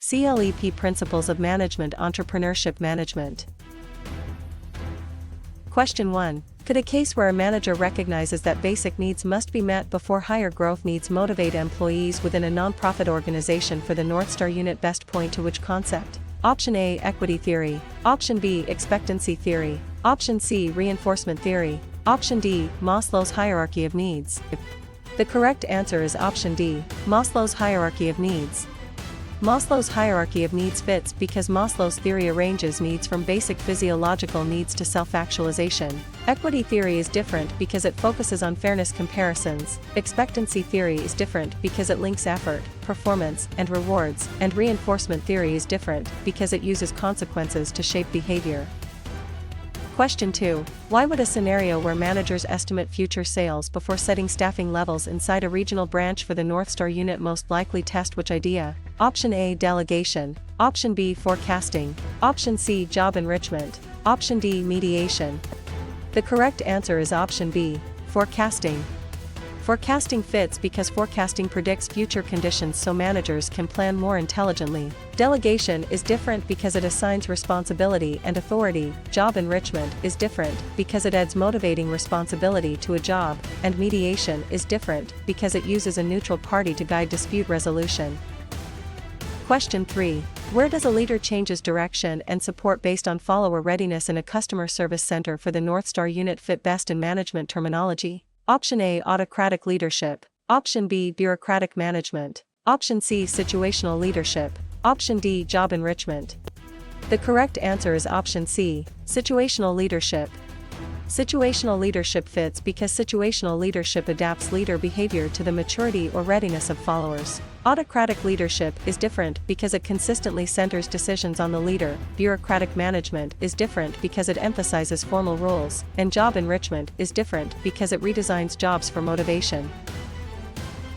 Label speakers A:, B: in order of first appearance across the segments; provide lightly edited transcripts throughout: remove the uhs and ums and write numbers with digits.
A: CLEP Principles of Management Entrepreneurship Management. Question 1. Could a case where a manager recognizes that basic needs must be met before higher growth needs motivate employees within a nonprofit organization for the North Star unit best point to which concept? Option A. Equity theory. Option B. Expectancy theory. Option C. Reinforcement theory. Option D. Maslow's hierarchy of needs. The correct answer is option D. Maslow's hierarchy of needs. Maslow's hierarchy of needs fits because Maslow's theory arranges needs from basic physiological needs to self-actualization. Equity theory is different because it focuses on fairness comparisons. Expectancy theory is different because it links effort, performance, and rewards, and reinforcement theory is different because it uses consequences to shape behavior. Question 2. Why would a scenario where managers estimate future sales before setting staffing levels inside a regional branch for the North Star unit most likely test which idea? Option A. Delegation. Option B. Forecasting. Option C. Job enrichment. Option D. Mediation. The correct answer is option B. Forecasting. Forecasting fits because forecasting predicts future conditions so managers can plan more intelligently. Delegation is different because it assigns responsibility and authority. Job enrichment is different because it adds motivating responsibility to a job, and mediation is different because it uses a neutral party to guide dispute resolution. Question 3. Where does a leader changes direction and support based on follower readiness in a customer service center for the North Star unit fit best in management terminology? Option A. Autocratic leadership. Option B. Bureaucratic management. Option C. Situational leadership. Option D. Job enrichment. The correct answer is option C. Situational leadership. Situational leadership fits because situational leadership adapts leader behavior to the maturity or readiness of followers. Autocratic leadership is different because it consistently centers decisions on the leader. Bureaucratic management is different because it emphasizes formal rules, and job enrichment is different because it redesigns jobs for motivation.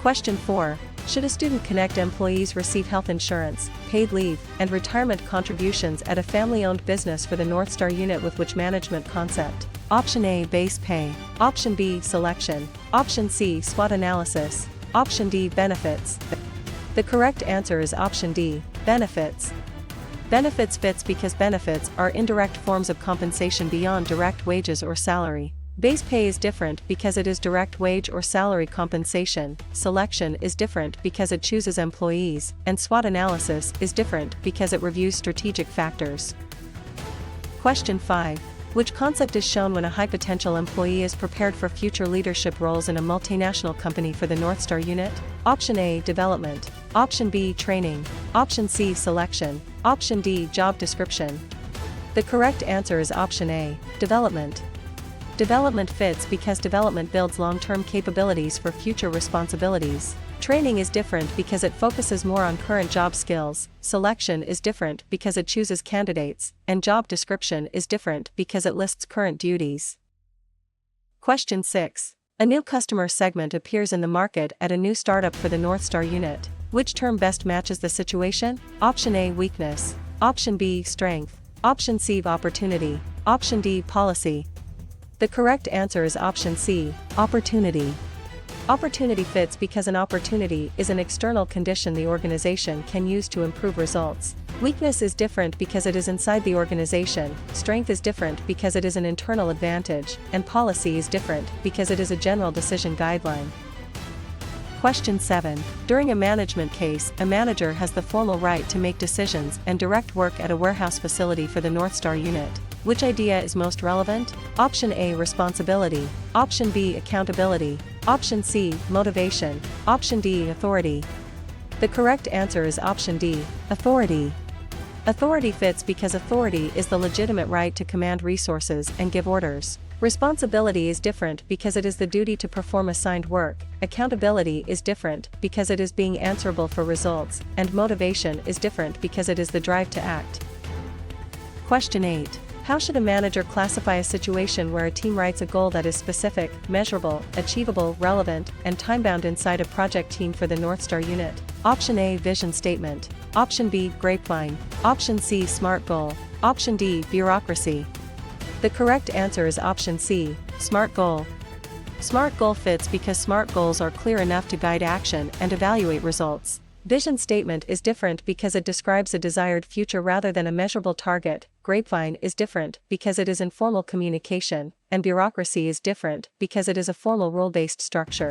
A: Question 4. Should a student connect employees receive health insurance, paid leave, and retirement contributions at a family-owned business for the North Star unit with which management concept? Option A. Base pay. Option B. Selection. Option C. SWOT analysis. Option D. Benefits. The correct answer is option D. Benefits. Benefits fits because benefits are indirect forms of compensation beyond direct wages or salary. Base pay is different because it is direct wage or salary compensation. Selection is different because it chooses employees, and SWOT analysis is different because it reviews strategic factors. Question 5. Which concept is shown when a high-potential employee is prepared for future leadership roles in a multinational company for the North Star unit? Option A. Development. Option B. Training. Option C. Selection. Option D. Job description. The correct answer is option A. Development. Development fits because development builds long-term capabilities for future responsibilities. Training is different because it focuses more on current job skills. Selection is different because it chooses candidates, and job description is different because it lists current duties. Question 6. A new customer segment appears in the market at a new startup for the North Star unit. Which term best matches the situation? Option A. Weakness. Option B. Strength. Option C. Opportunity. Option D. Policy. The correct answer is option C. Opportunity. Opportunity fits because an opportunity is an external condition the organization can use to improve results. Weakness is different because it is inside the organization, strength is different because it is an internal advantage, and policy is different because it is a general decision guideline. Question 7. During a management case, a manager has the formal right to make decisions and direct work at a warehouse facility for the North Star unit. Which idea is most relevant? Option A. Responsibility. Option B. Accountability. Option C. Motivation. Option D. Authority. The correct answer is option D. Authority. Authority fits because authority is the legitimate right to command resources and give orders. Responsibility is different because it is the duty to perform assigned work. Accountability is different because it is being answerable for results, and motivation is different because it is the drive to act. Question 8. How should a manager classify a situation where a team writes a goal that is specific, measurable, achievable, relevant, and time-bound inside a project team for the North Star unit? Option A. Vision statement. Option B. Grapevine. Option C. SMART goal. Option D. Bureaucracy. The correct answer is option C. SMART goal. SMART goal fits because SMART goals are clear enough to guide action and evaluate results. Vision statement is different because it describes a desired future rather than a measurable target. Grapevine is different because it is informal communication, and bureaucracy is different because it is a formal rule-based structure.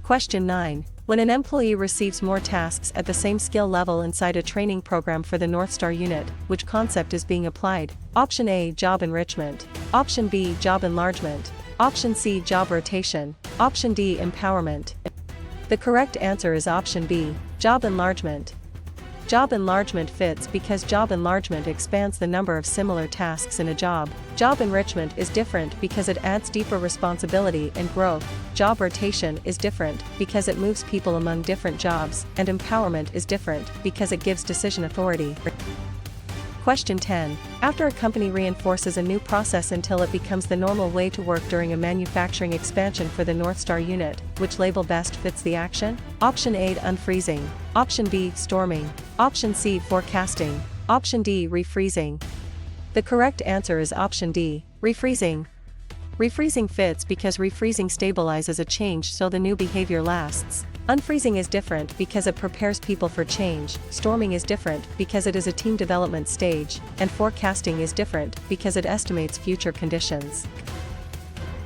A: Question 9. When an employee receives more tasks at the same skill level inside a training program for the North Star unit, which concept is being applied? Option A, job enrichment. Option B, job enlargement. Option C, job rotation. Option D, empowerment. The correct answer is option B, job enlargement. Job enlargement fits because job enlargement expands the number of similar tasks in a job. Job enrichment is different because it adds deeper responsibility and growth. Job rotation is different because it moves people among different jobs, and empowerment is different because it gives decision authority. Question 10. After a company reinforces a new process until it becomes the normal way to work during a manufacturing expansion for the North Star unit, which label best fits the action? Option A, unfreezing. Option B, storming. Option C, forecasting. Option D, refreezing. The correct answer is option D, refreezing. Refreezing fits because refreezing stabilizes a change so the new behavior lasts. Unfreezing is different because it prepares people for change, storming is different because it is a team development stage, and forecasting is different because it estimates future conditions.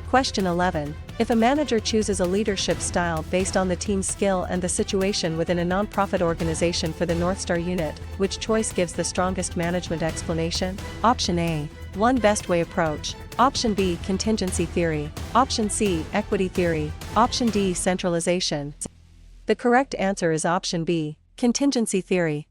A: Question 11. If a manager chooses a leadership style based on the team's skill and the situation within a nonprofit organization for the North Star unit, which choice gives the strongest management explanation? Option A, one best way approach. Option B, contingency theory. Option C, equity theory. Option D, centralization. The correct answer is option B, contingency theory.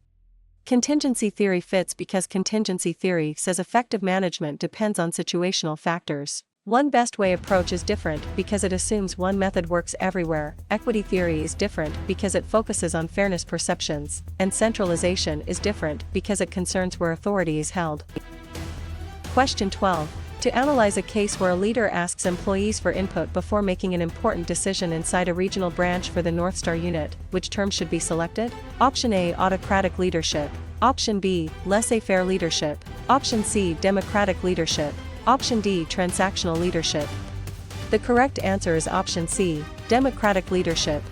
A: Contingency theory fits because contingency theory says effective management depends on situational factors. One best way approach is different because it assumes one method works everywhere. Equity theory is different because it focuses on fairness perceptions, and centralization is different because it concerns where authority is held. Question 12. To analyze a case where a leader asks employees for input before making an important decision inside a regional branch for the North Star unit, which term should be selected? Option A, autocratic leadership. Option B, laissez-faire leadership. Option C, democratic leadership. Option D, transactional leadership. The correct answer is option C, democratic leadership.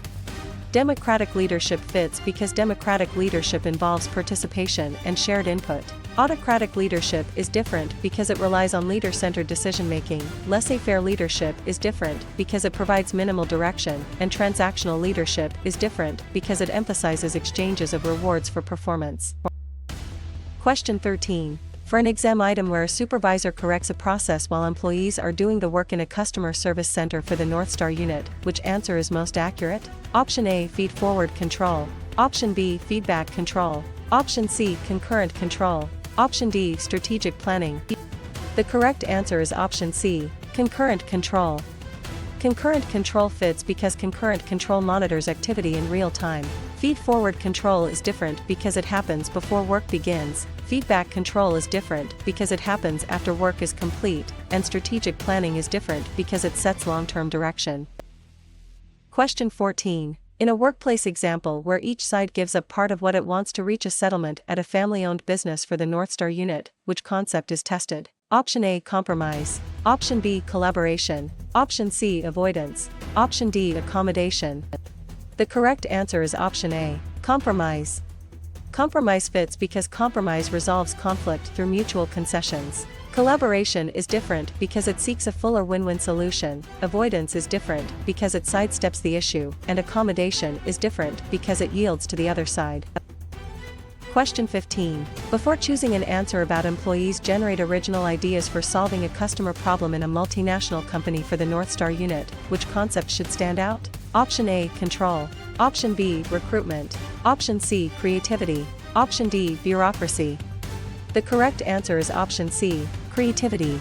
A: Democratic leadership fits because democratic leadership involves participation and shared input. Autocratic leadership is different because it relies on leader-centered decision-making. Laissez-faire leadership is different because it provides minimal direction, and transactional leadership is different because it emphasizes exchanges of rewards for performance. Question 13. For an exam item where a supervisor corrects a process while employees are doing the work in a customer service center for the North Star unit, which answer is most accurate? Option A, feed-forward control. Option B, feedback control. Option C, concurrent control. Option D, strategic planning. The correct answer is option C, concurrent control. Concurrent control fits because concurrent control monitors activity in real time. Feed-forward control is different because it happens before work begins. Feedback control is different because it happens after work is complete, and strategic planning is different because it sets long-term direction. Question 14. In a workplace example where each side gives up part of what it wants to reach a settlement at a family-owned business for the North Star unit, which concept is tested? Option A, compromise. Option B, collaboration. Option C, avoidance. Option D, accommodation. The correct answer is option A, compromise. Compromise fits because compromise resolves conflict through mutual concessions. Collaboration is different because it seeks a fuller win-win solution. Avoidance is different because it sidesteps the issue, and accommodation is different because it yields to the other side. Question 15. Before choosing an answer about employees generate original ideas for solving a customer problem in a multinational company for the North Star unit, which concept should stand out? Option A, control. Option B, recruitment. Option C, creativity. Option D, bureaucracy. The correct answer is option C, creativity.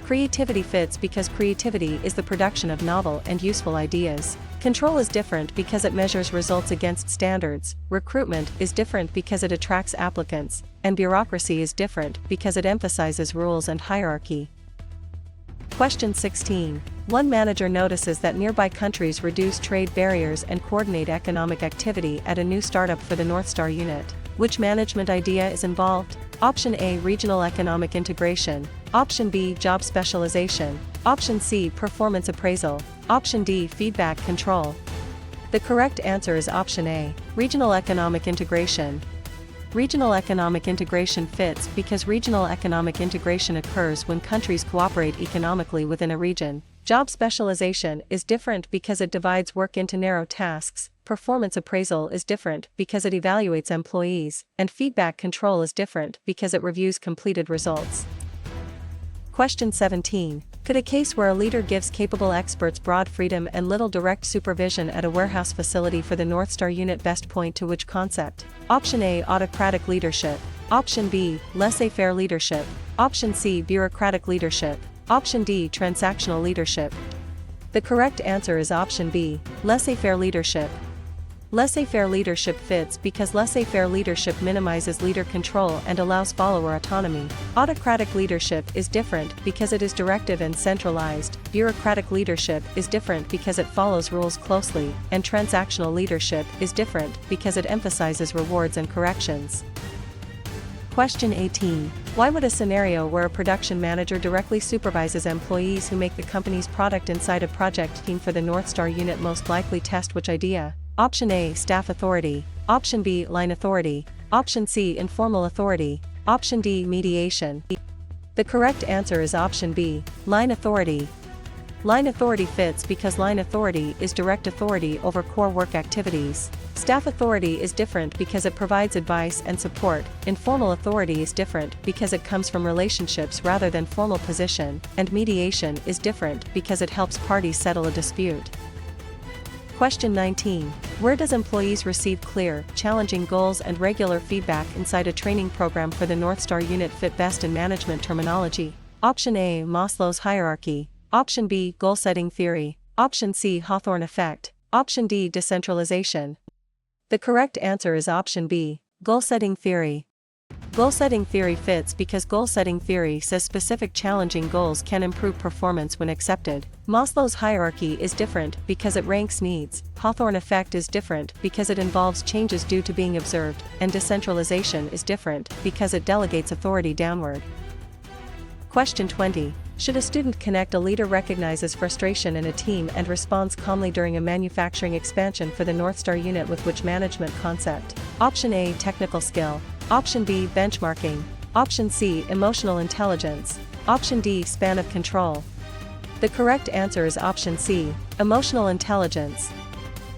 A: Creativity fits because creativity is the production of novel and useful ideas. Control is different because it measures results against standards. Recruitment is different because it attracts applicants, and bureaucracy is different because it emphasizes rules and hierarchy. Question 16. One manager notices that nearby countries reduce trade barriers and coordinate economic activity at a new startup for the North Star unit. Which management idea is involved? Option A, regional economic integration. Option B, job specialization. Option C, performance appraisal. Option D, feedback control. The correct answer is option A, regional economic integration. Regional economic integration fits because regional economic integration occurs when countries cooperate economically within a region. Job specialization is different because it divides work into narrow tasks, performance appraisal is different because it evaluates employees, and feedback control is different because it reviews completed results. Question 17. Could a case where a leader gives capable experts broad freedom and little direct supervision at a warehouse facility for the North Star unit best point to which concept? Option A, autocratic leadership. Option B, laissez-faire leadership. Option C, bureaucratic leadership. Option D, transactional leadership. The correct answer is option B, laissez-faire leadership. Laissez-faire leadership fits because laissez-faire leadership minimizes leader control and allows follower autonomy. Autocratic leadership is different because it is directive and centralized. Bureaucratic leadership is different because it follows rules closely, and transactional leadership is different because it emphasizes rewards and corrections. Question 18. Why would a scenario where a production manager directly supervises employees who make the company's product inside a project team for the North Star unit most likely test which idea? Option A, staff authority. Option B, line authority. Option C, informal authority. Option D, mediation. The correct answer is option B, line authority. Line authority fits because line authority is direct authority over core work activities. Staff authority is different because it provides advice and support. Informal authority is different because it comes from relationships rather than formal position, and mediation is different because it helps parties settle a dispute. Question 19. Where does employees receive clear, challenging goals and regular feedback inside a training program for the North Star unit fit best in management terminology? Option A, Maslow's hierarchy. Option B, goal-setting theory. Option C, Hawthorne effect. Option D, decentralization. The correct answer is option B, goal-setting theory. Goal-setting theory fits because goal-setting theory says specific challenging goals can improve performance when accepted. Maslow's hierarchy is different because it ranks needs. Hawthorne effect is different because it involves changes due to being observed, and decentralization is different because it delegates authority downward. Question 20. Should a student connect a leader recognizes frustration in a team and responds calmly during a manufacturing expansion for the North Star unit with which management concept? Option A, technical skill. Option B, benchmarking. Option C, emotional intelligence. Option D, span of control. The correct answer is option C, emotional intelligence.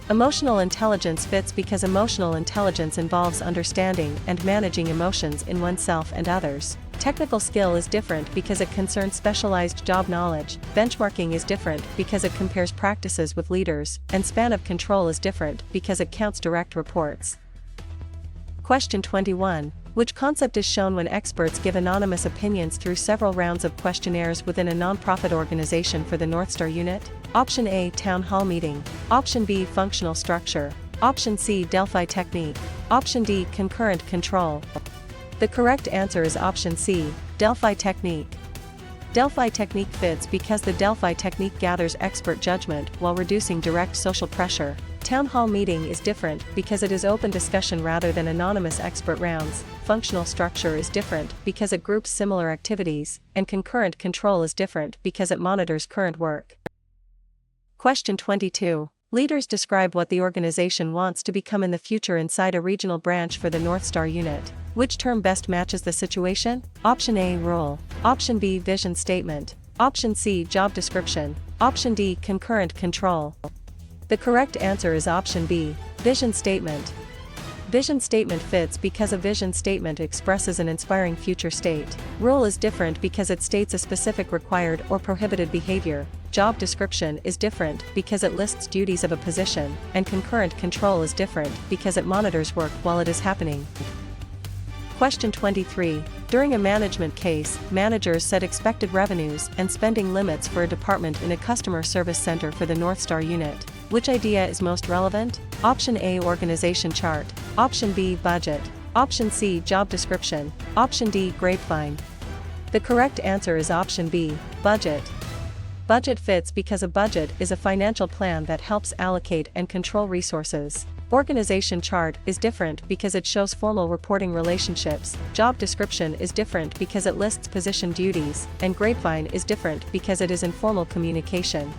A: Emotional intelligence fits because emotional intelligence involves understanding and managing emotions in oneself and others. Technical skill is different because it concerns specialized job knowledge. Benchmarking is different because it compares practices with leaders, and span of control is different because it counts direct reports. Question 21. Which concept is shown when experts give anonymous opinions through several rounds of questionnaires within a nonprofit organization for the North Star unit? Option A, town hall meeting. Option B, functional structure. Option C, Delphi technique. Option D, concurrent control. The correct answer is option C, Delphi technique. Delphi technique fits because the Delphi technique gathers expert judgment while reducing direct social pressure. Town hall meeting is different because it is open discussion rather than anonymous expert rounds. Functional structure is different because it groups similar activities, and concurrent control is different because it monitors current work. Question 22. Leaders describe what the organization wants to become in the future inside a regional branch for the North Star unit. Which term best matches the situation? Option A, role. Option B, vision statement. Option C, job description. Option D, concurrent control. The correct answer is option B, vision statement. Vision statement fits because a vision statement expresses an inspiring future state. Role is different because it states a specific required or prohibited behavior. Job description is different because it lists duties of a position, and concurrent control is different because it monitors work while it is happening. Question 23. During a management case, managers set expected revenues and spending limits for a department in a customer service center for the North Star unit. Which idea is most relevant? Option A, organization chart. Option B, budget. Option C, job description. Option D, grapevine. The correct answer is option B, budget. Budget fits because a budget is a financial plan that helps allocate and control resources. Organization chart is different because it shows formal reporting relationships. Job description is different because it lists position duties, and grapevine is different because it is informal communication.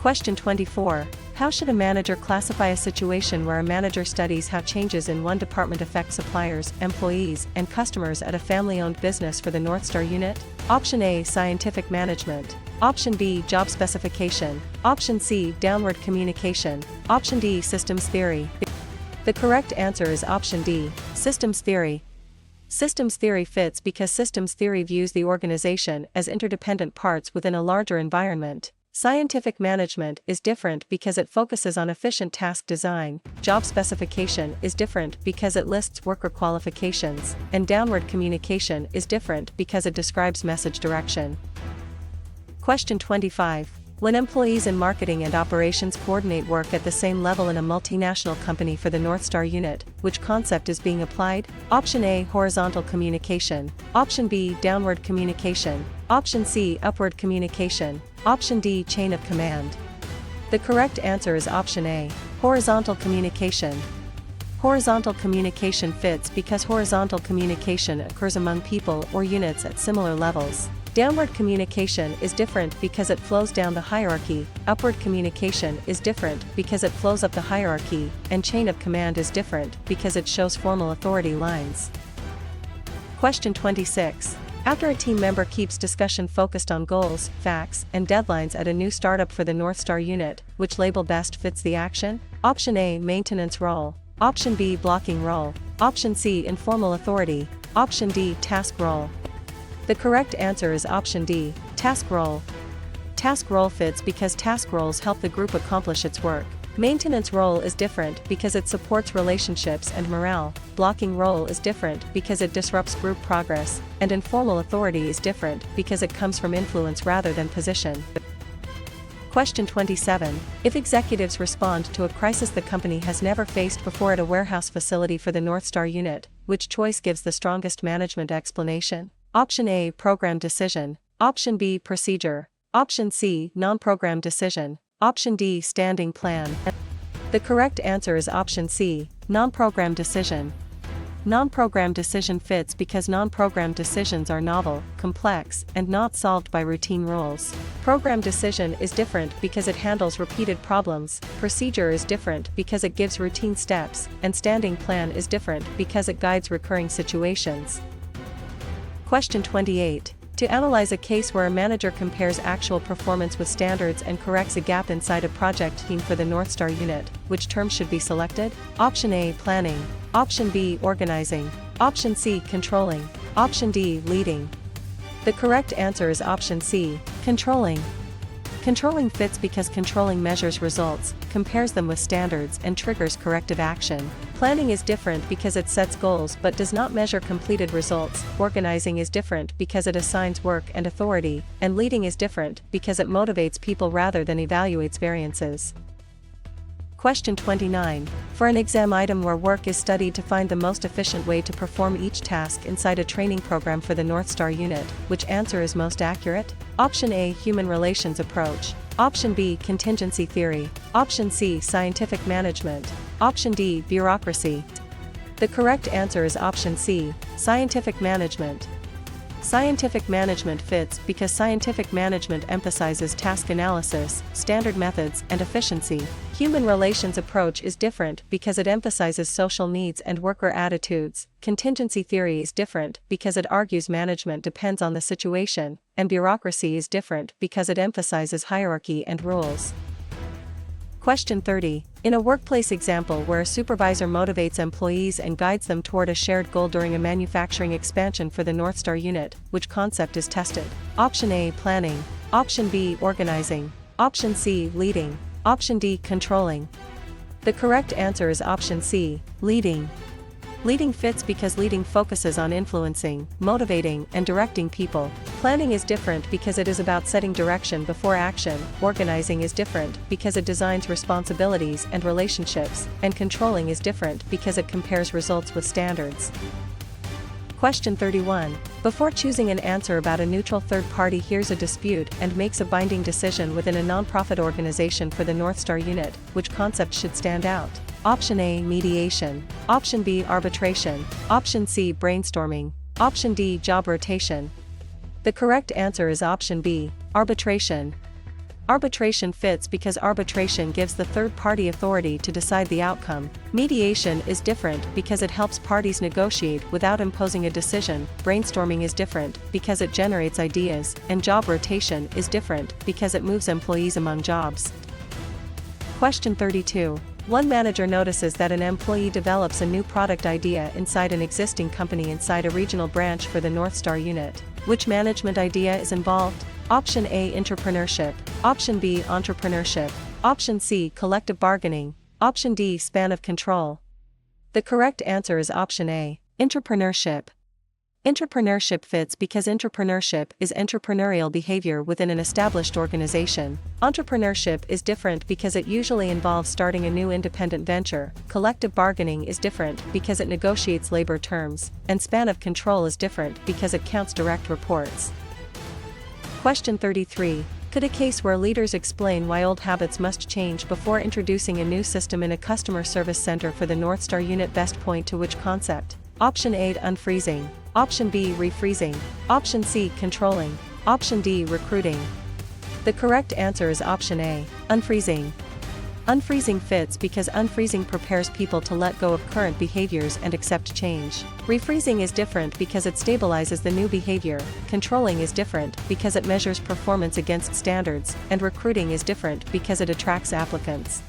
A: Question 24. How should a manager classify a situation where a manager studies how changes in one department affect suppliers, employees, and customers at a family-owned business for the North Star unit? Option A, scientific management. Option B, job specification. Option C, downward communication. Option D, systems theory. The correct answer is option D, systems theory. Systems theory fits because systems theory views the organization as interdependent parts within a larger environment. Scientific management is different because it focuses on efficient task design, job specification is different because it lists worker qualifications, and downward communication is different because it describes message direction. Question 25. When employees in marketing and operations coordinate work at the same level in a multinational company for the North Star unit, which concept is being applied? Option A, horizontal communication. Option B, downward communication. Option C, upward communication. Option D, chain of command. The correct answer is option A, horizontal communication. Horizontal communication fits because horizontal communication occurs among people or units at similar levels. Downward communication is different because it flows down the hierarchy, upward communication is different because it flows up the hierarchy, and chain of command is different because it shows formal authority lines. Question 26. After a team member keeps discussion focused on goals, facts, and deadlines at a new startup for the North Star unit, which label best fits the action? Option A, maintenance role. Option B, blocking role. Option C, informal authority. Option D, task role. The correct answer is option D, task role. Task role fits because task roles help the group accomplish its work. Maintenance role is different because it supports relationships and morale. Blocking role is different because it disrupts group progress, and informal authority is different because it comes from influence rather than position. Question 27. If executives respond to a crisis the company has never faced before at a warehouse facility for the North Star unit, which choice gives the strongest management explanation? Option A, program decision. Option B, procedure. Option C, non-program decision. Option D, standing plan. The correct answer is option C, non-program decision. Non-program decision fits because non-program decisions are novel, complex, and not solved by routine rules. Program decision is different because it handles repeated problems, procedure is different because it gives routine steps, and standing plan is different because it guides recurring situations. Question 28. To analyze a case where a manager compares actual performance with standards and corrects a gap inside a project team for the North Star unit, which term should be selected? Option A, planning. Option B, organizing. Option C, controlling. Option D, leading. The correct answer is option C, controlling. Controlling fits because controlling measures results, compares them with standards, and triggers corrective action. Planning is different because it sets goals but does not measure completed results. Organizing is different because it assigns work and authority, and leading is different because it motivates people rather than evaluates variances. Question 29. For an exam item where work is studied to find the most efficient way to perform each task inside a training program for the North Star unit, which answer is most accurate? Option A, human relations approach. Option B, contingency theory. Option C, scientific management. Option D, bureaucracy. The correct answer is option C, scientific management. Scientific management fits because scientific management emphasizes task analysis, standard methods, and efficiency. Human relations approach is different because it emphasizes social needs and worker attitudes. Contingency theory is different because it argues management depends on the situation, and bureaucracy is different because it emphasizes hierarchy and rules. Question 30. In a workplace example where a supervisor motivates employees and guides them toward a shared goal during a manufacturing expansion for the North Star unit, which concept is tested? Option A, planning. Option B, organizing. Option C, leading. Option D, controlling. The correct answer is option C, leading. Leading fits because leading focuses on influencing, motivating, and directing people. Planning is different because it is about setting direction before action. Organizing is different because it designs responsibilities and relationships, and controlling is different because it compares results with standards. Question 31. Before choosing an answer about a neutral third party hears a dispute and makes a binding decision within a nonprofit organization for the North Star unit, which concept should stand out? Option A, mediation. Option B, arbitration. Option C, brainstorming. Option D, job rotation. The correct answer is option B, arbitration. Arbitration fits because arbitration gives the third party authority to decide the outcome. Mediation is different because it helps parties negotiate without imposing a decision. Brainstorming is different because it generates ideas, and job rotation is different because it moves employees among jobs. Question 32. One manager notices that an employee develops a new product idea inside an existing company inside a regional branch for the North Star unit. Which management idea is involved? Option A, entrepreneurship. Option B, entrepreneurship. Option C, collective bargaining. Option D, span of control. The correct answer is option A, entrepreneurship. Entrepreneurship fits because entrepreneurship is entrepreneurial behavior within an established organization. Entrepreneurship is different because it usually involves starting a new independent venture. Collective bargaining is different because it negotiates labor terms, and span of control is different because it counts direct reports. Question 33. Could a case where leaders explain why old habits must change before introducing a new system in a customer service center for the North Star unit best point to which concept? Option A, unfreezing. Option B, refreezing. Option C, controlling. Option D, recruiting. The correct answer is option A, unfreezing. Unfreezing fits because unfreezing prepares people to let go of current behaviors and accept change. Refreezing is different because it stabilizes the new behavior. Controlling is different because it measures performance against standards, and recruiting is different because it attracts applicants.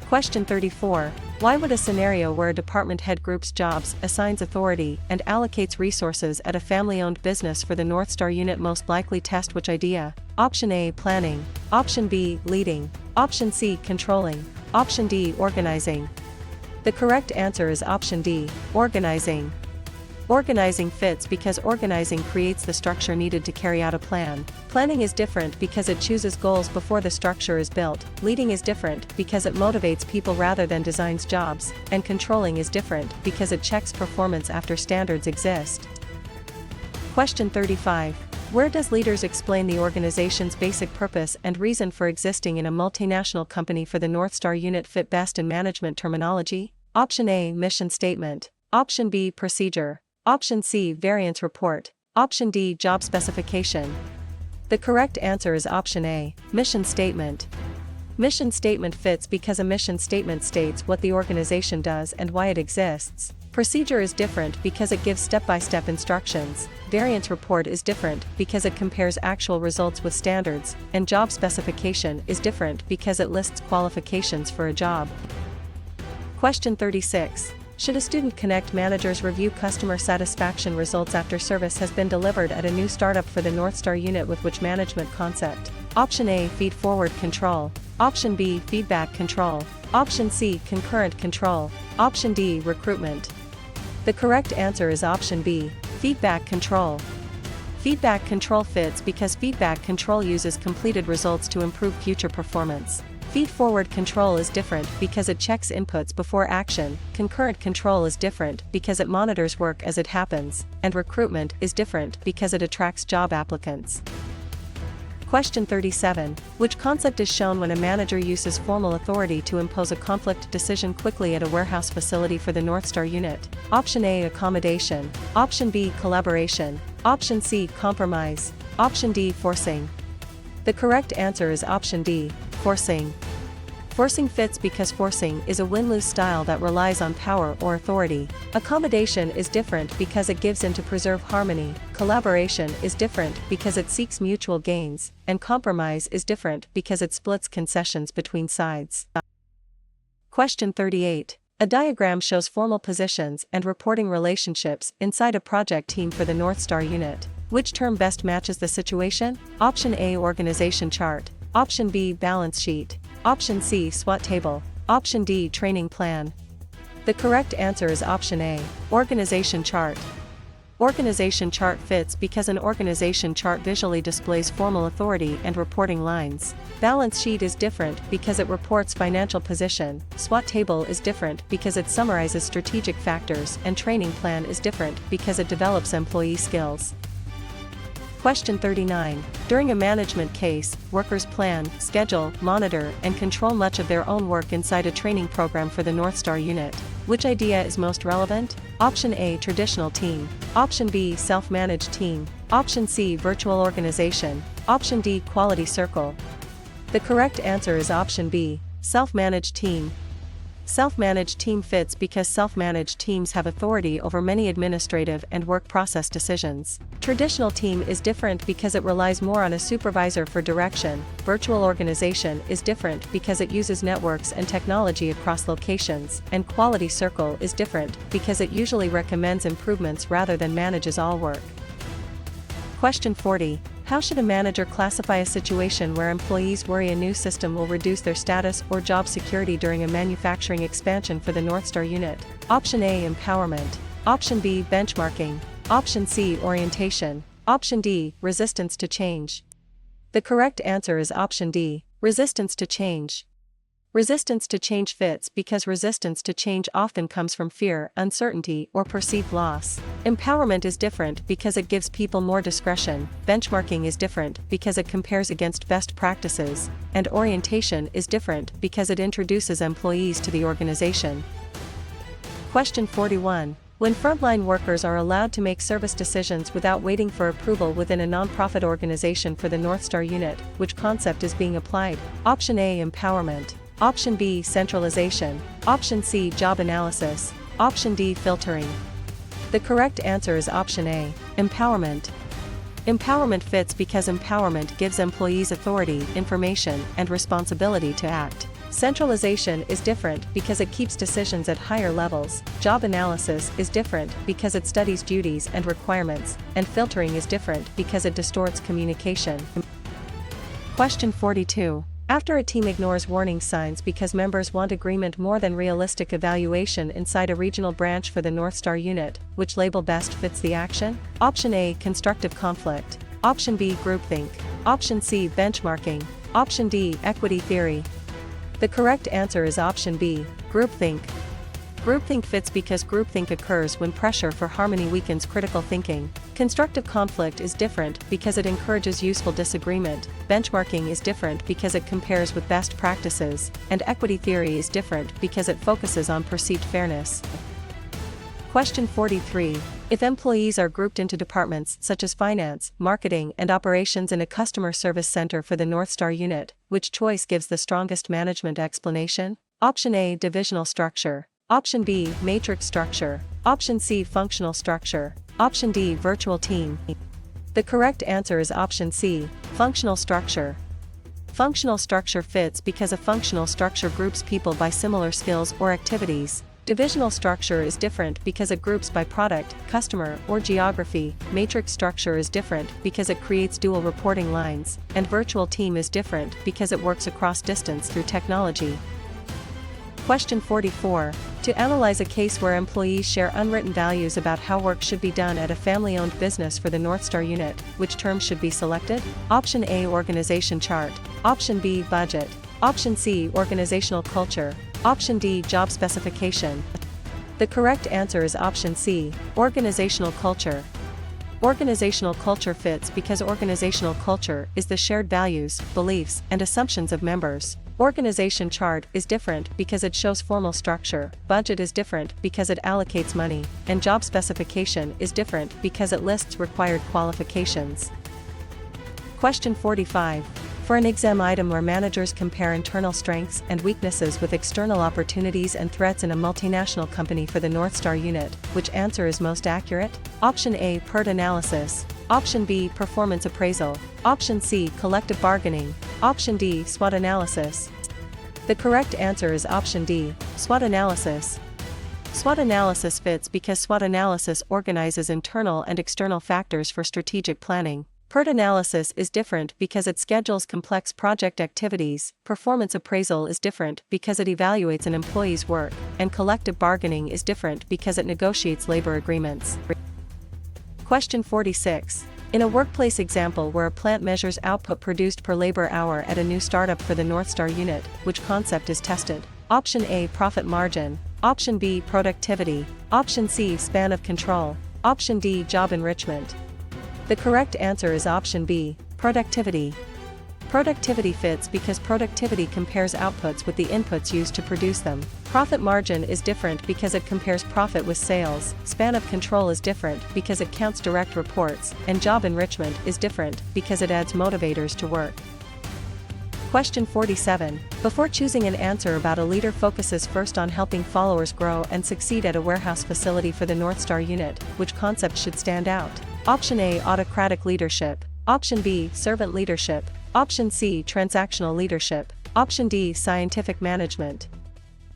A: Question 34. Why would a scenario where a department head groups jobs, assigns authority, and allocates resources at a family-owned business for the North Star unit most likely test which idea? Option A, planning. Option B, leading. Option C, controlling. Option D, organizing. The correct answer is option D, organizing. Organizing fits because organizing creates the structure needed to carry out a plan. Planning is different because it chooses goals before the structure is built. Leading is different because it motivates people rather than designs jobs. And controlling is different because it checks performance after standards exist. Question 35. Where does leaders explain the organization's basic purpose and reason for existing in a multinational company for the North Star unit fit best in management terminology? Option A, mission statement. Option B, procedure. Option C, variance report. Option D, job specification. The correct answer is option A, mission statement. Mission statement fits because a mission statement states what the organization does and why it exists. Procedure is different because it gives step-by-step instructions. Variance report is different because it compares actual results with standards, and job specification is different because it lists qualifications for a job. Question 36. Should a student connect managers review customer satisfaction results after service has been delivered at a new startup for the North Star unit with which management concept? Option A, feed-forward control. Option B, feedback control. Option C, concurrent control. Option D, recruitment. The correct answer is option B, feedback control. Feedback control fits because feedback control uses completed results to improve future performance. Feed-forward control is different because it checks inputs before action. Concurrent control is different because it monitors work as it happens, and recruitment is different because it attracts job applicants. Question 37. Which concept is shown when a manager uses formal authority to impose a conflict decision quickly at a warehouse facility for the North Star unit? Option A, accommodation. Option B, collaboration. Option C, compromise. Option D, forcing. The correct answer is option D, forcing. Forcing fits because forcing is a win-lose style that relies on power or authority. Accommodation is different because it gives in to preserve harmony. Collaboration is different because it seeks mutual gains, and compromise is different because it splits concessions between sides. Question 38. A diagram shows formal positions and reporting relationships inside a project team for the North Star unit. Which term best matches the situation? Option A, organization chart. Option B, balance sheet. Option C, SWOT table. Option D, training plan. The correct answer is option A, organization chart. Organization chart fits because an organization chart visually displays formal authority and reporting lines. Balance sheet is different because it reports financial position. SWOT table is different because it summarizes strategic factors, and training plan is different because it develops employee skills. Question 39. During a management case, workers plan, schedule, monitor, and control much of their own work inside a training program for the North Star unit. Which idea is most relevant? Option A, traditional team. Option B, self-managed team. Option C, virtual organization. Option D, quality circle. The correct answer is option B, self-managed team. Self-managed team fits because self-managed teams have authority over many administrative and work process decisions. Traditional team is different because it relies more on a supervisor for direction. Virtual organization is different because it uses networks and technology across locations. And quality circle is different because it usually recommends improvements rather than manages all work. Question 40. How should a manager classify a situation where employees worry a new system will reduce their status or job security during a manufacturing expansion for the North Star unit? Option A, empowerment. Option B, benchmarking. Option C, orientation. Option D, resistance to change. The correct answer is option D, resistance to change. Resistance to change fits because resistance to change often comes from fear, uncertainty, or perceived loss. Empowerment is different because it gives people more discretion. Benchmarking is different because it compares against best practices. And orientation is different because it introduces employees to the organization. Question 41. When frontline workers are allowed to make service decisions without waiting for approval within a nonprofit organization for the North Star unit, which concept is being applied? Option A, empowerment. Option B, centralization. Option C, job analysis. Option D, filtering. The correct answer is option A, empowerment. Empowerment fits because empowerment gives employees authority, information, and responsibility to act. Centralization is different because it keeps decisions at higher levels. Job analysis is different because it studies duties and requirements, and filtering is different because it distorts communication. Question 42. After a team ignores warning signs because members want agreement more than realistic evaluation inside a regional branch for the North Star unit, which label best fits the action? Option A, constructive conflict. Option B, groupthink. Option C, benchmarking. Option D, equity theory. The correct answer is option B, groupthink. Groupthink fits because groupthink occurs when pressure for harmony weakens critical thinking. Constructive conflict is different because it encourages useful disagreement. Benchmarking is different because it compares with best practices. And equity theory is different because it focuses on perceived fairness. Question 43. If employees are grouped into departments such as finance, marketing, and operations in a customer service center for the North Star unit, which choice gives the strongest management explanation? Option A, divisional structure. Option B, matrix structure. Option C, functional structure. Option D, virtual team. The correct answer is option C, functional structure. Functional structure fits because a functional structure groups people by similar skills or activities. Divisional structure is different because it groups by product, customer, or geography. Matrix structure is different because it creates dual reporting lines. And virtual team is different because it works across distance through technology. Question 44. To analyze a case where employees share unwritten values about how work should be done at a family-owned business for the North Star unit, which terms should be selected? Option A, organization chart. Option B, budget. Option C, organizational culture. Option D, job specification. The correct answer is option C, organizational culture. Organizational culture fits because organizational culture is the shared values, beliefs, and assumptions of members. Organization chart is different because it shows formal structure. Budget is different because it allocates money. And job specification is different because it lists required qualifications. Question 45. For an exam item where managers compare internal strengths and weaknesses with external opportunities and threats in a multinational company for the North Star unit, which answer is most accurate? Option A, PERT analysis. Option B, performance appraisal. Option C, collective bargaining. Option D, SWOT analysis. The correct answer is option D, SWOT analysis. SWOT analysis fits because SWOT analysis organizes internal and external factors for strategic planning. PERT analysis is different because it schedules complex project activities. Performance appraisal is different because it evaluates an employee's work, and collective bargaining is different because it negotiates labor agreements. Question 46. In a workplace example where a plant measures output produced per labor hour at a new startup for the North Star unit, which concept is tested? Option A, profit margin. Option B, productivity. Option C, span of control. Option D, job enrichment. The correct answer is option B, productivity. Productivity fits because productivity compares outputs with the inputs used to produce them. Profit margin is different because it compares profit with sales. Span of control is different because it counts direct reports, and job enrichment is different because it adds motivators to work. Question 47. Before choosing an answer about a leader focuses first on helping followers grow and succeed at a warehouse facility for the North Star unit, which concept should stand out? Option A, autocratic leadership. Option B, servant leadership. Option C, transactional leadership. Option D, scientific management.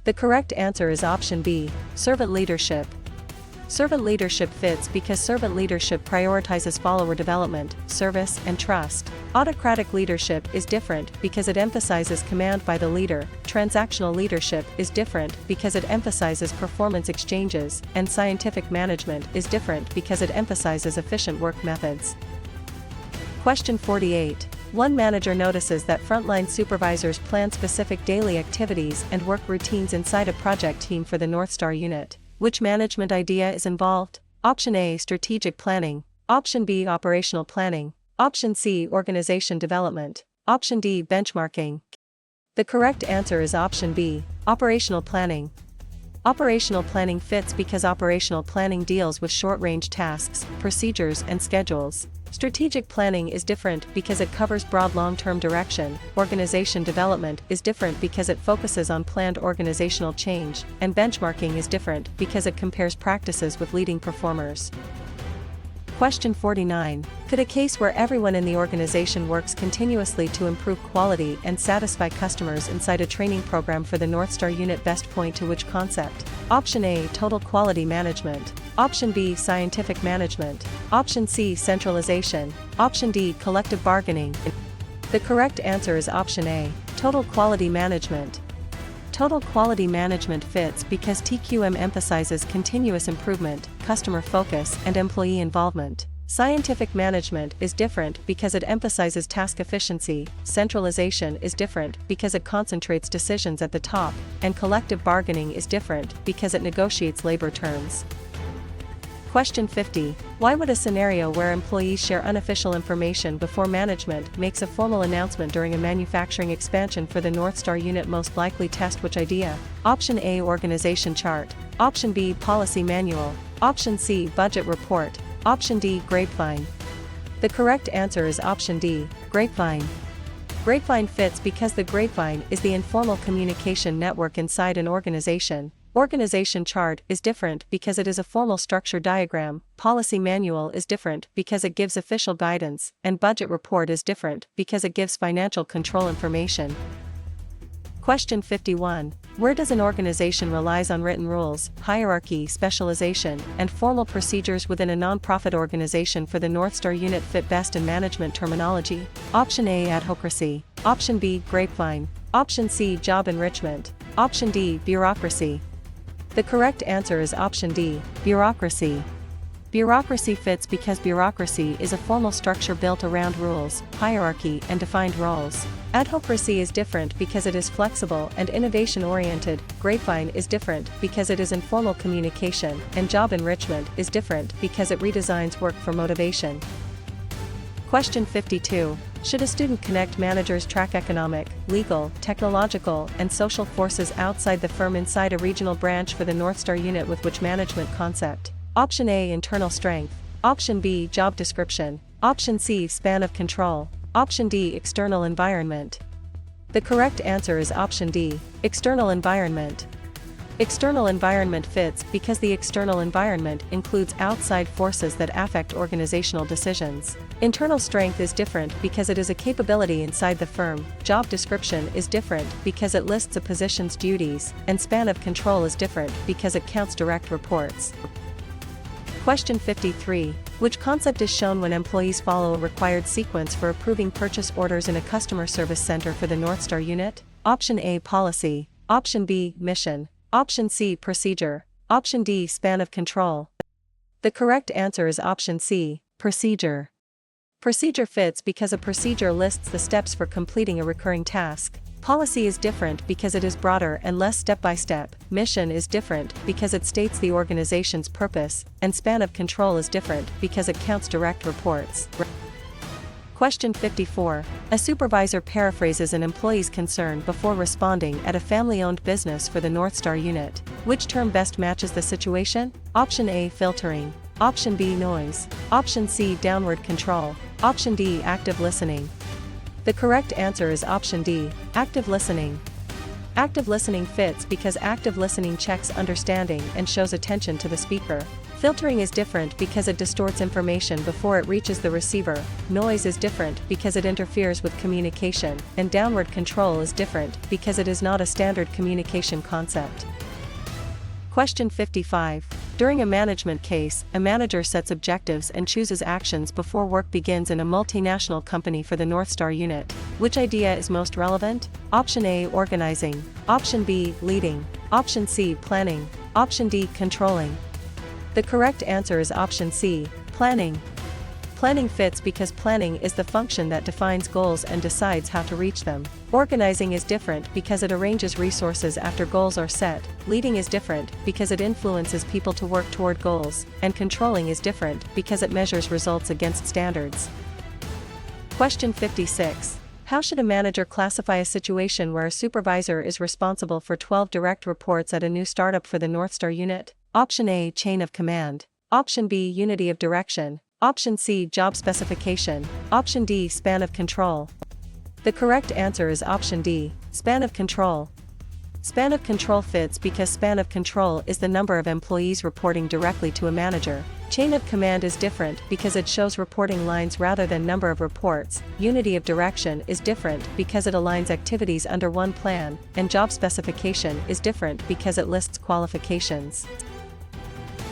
A: The correct answer is option B, servant leadership. Servant leadership fits because servant leadership prioritizes follower development, service, and trust. Autocratic leadership is different because it emphasizes command by the leader. Transactional leadership is different because it emphasizes performance exchanges, and scientific management is different because it emphasizes efficient work methods. Question 48. One manager notices that frontline supervisors plan specific daily activities and work routines inside a project team for the North Star unit. Which management idea is involved? Option A, strategic planning. Option B, operational planning. Option C, organization development. Option D, benchmarking. The correct answer is option B, operational planning. Operational planning fits because operational planning deals with short-range tasks, procedures, and schedules. Strategic planning is different because it covers broad long-term direction. Organization development is different because it focuses on planned organizational change, and benchmarking is different because it compares practices with leading performers. Question 49. Could a case where everyone in the organization works continuously to improve quality and satisfy customers inside a training program for the North Star unit best point to which concept? Option A, total quality management. Option B, scientific management. Option C, centralization. Option D, collective bargaining. The correct answer is option A, total quality management. Total quality management fits because TQM emphasizes continuous improvement, customer focus, and employee involvement. Scientific management is different because it emphasizes task efficiency, centralization is different because it concentrates decisions at the top, and collective bargaining is different because it negotiates labor terms. Question 50. Why would a scenario where employees share unofficial information before management makes a formal announcement during a manufacturing expansion for the North Star unit most likely test which idea? Option A, organization chart. Option B, policy manual. Option C, budget report. Option D, grapevine. The correct answer is option D, grapevine. Grapevine fits because the grapevine is the informal communication network inside an organization. Organization chart is different because it is a formal structure diagram, policy manual is different because it gives official guidance, and budget report is different because it gives financial control information. Question 51. Where does an organization relies on written rules, hierarchy, specialization, and formal procedures within a non-profit organization for the North Star unit fit best in management terminology? Option A, adhocracy. Option B, grapevine. Option C, job enrichment. Option D, bureaucracy. The correct answer is option D, bureaucracy. Bureaucracy fits because bureaucracy is a formal structure built around rules, hierarchy, and defined roles. Adhocracy is different because it is flexible and innovation-oriented. Grapevine is different because it is informal communication, and job enrichment is different because it redesigns work for motivation. Question 52. Should a student connect managers track economic, legal, technological, and social forces outside the firm inside a regional branch for the North Star unit with which management concept? Option A, internal strength. Option B, job description. Option C, span of control. Option D, external environment. The correct answer is option D, external environment. External environment fits because the external environment includes outside forces that affect organizational decisions. Internal strength is different because it is a capability inside the firm. Job description is different because it lists a position's duties, and span of control is different because it counts direct reports. Question 53. Which concept is shown when employees follow a required sequence for approving purchase orders in a customer service center for the North Star unit? Option A, policy. Option B, mission. Option C, procedure. Option D, span of control. The correct answer is option C, procedure. Procedure fits because a procedure lists the steps for completing a recurring task. Policy is different because it is broader and less step-by-step. Mission is different because it states the organization's purpose, and span of control is different because it counts direct reports. Question 54. A supervisor paraphrases an employee's concern before responding at a family-owned business for the North Star unit. Which term best matches the situation? Option A, filtering. Option B, noise. Option C, downward control. Option D, active listening. The correct answer is option D, active listening. Active listening fits because active listening checks understanding and shows attention to the speaker. Filtering is different because it distorts information before it reaches the receiver. Noise is different because it interferes with communication, and downward control is different because it is not a standard communication concept. Question 55. During a management case, a manager sets objectives and chooses actions before work begins in a multinational company for the North Star unit. Which idea is most relevant? Option A, organizing. Option B, leading. Option C, planning. Option D, controlling. The correct answer is option C, planning. Planning fits because planning is the function that defines goals and decides how to reach them. Organizing is different because it arranges resources after goals are set. Leading is different because it influences people to work toward goals, and controlling is different because it measures results against standards. Question 56. How should a manager classify a situation where a supervisor is responsible for 12 direct reports at a new startup for the North Star unit? Option A, chain of command. Option B, unity of direction. Option C, job specification. Option D, span of control. The correct answer is option D, span of control. Span of control fits because span of control is the number of employees reporting directly to a manager. Chain of command is different because it shows reporting lines rather than number of reports. Unity of direction is different because it aligns activities under one plan, and job specification is different because it lists qualifications.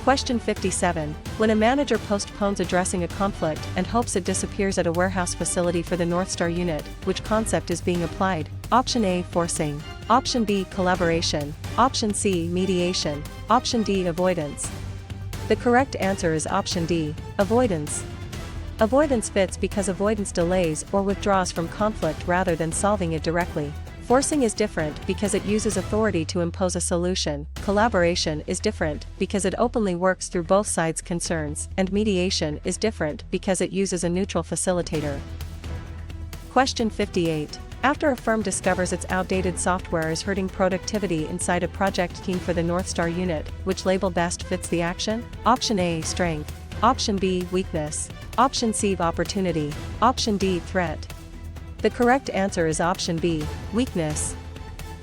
A: Question 57. When a manager postpones addressing a conflict and hopes it disappears at a warehouse facility for the North Star unit, which concept is being applied? Option A, forcing. Option B, collaboration. Option C, mediation. Option D, avoidance. The correct answer is option D, avoidance. Avoidance fits because avoidance delays or withdraws from conflict rather than solving it directly. Forcing is different because it uses authority to impose a solution. Collaboration is different because it openly works through both sides' concerns, and mediation is different because it uses a neutral facilitator. Question 58. After a firm discovers its outdated software is hurting productivity inside a project team for the North Star unit, which label best fits the action? Option A, strength. Option B, weakness. Option C, opportunity. Option D, threat. The correct answer is option B, weakness.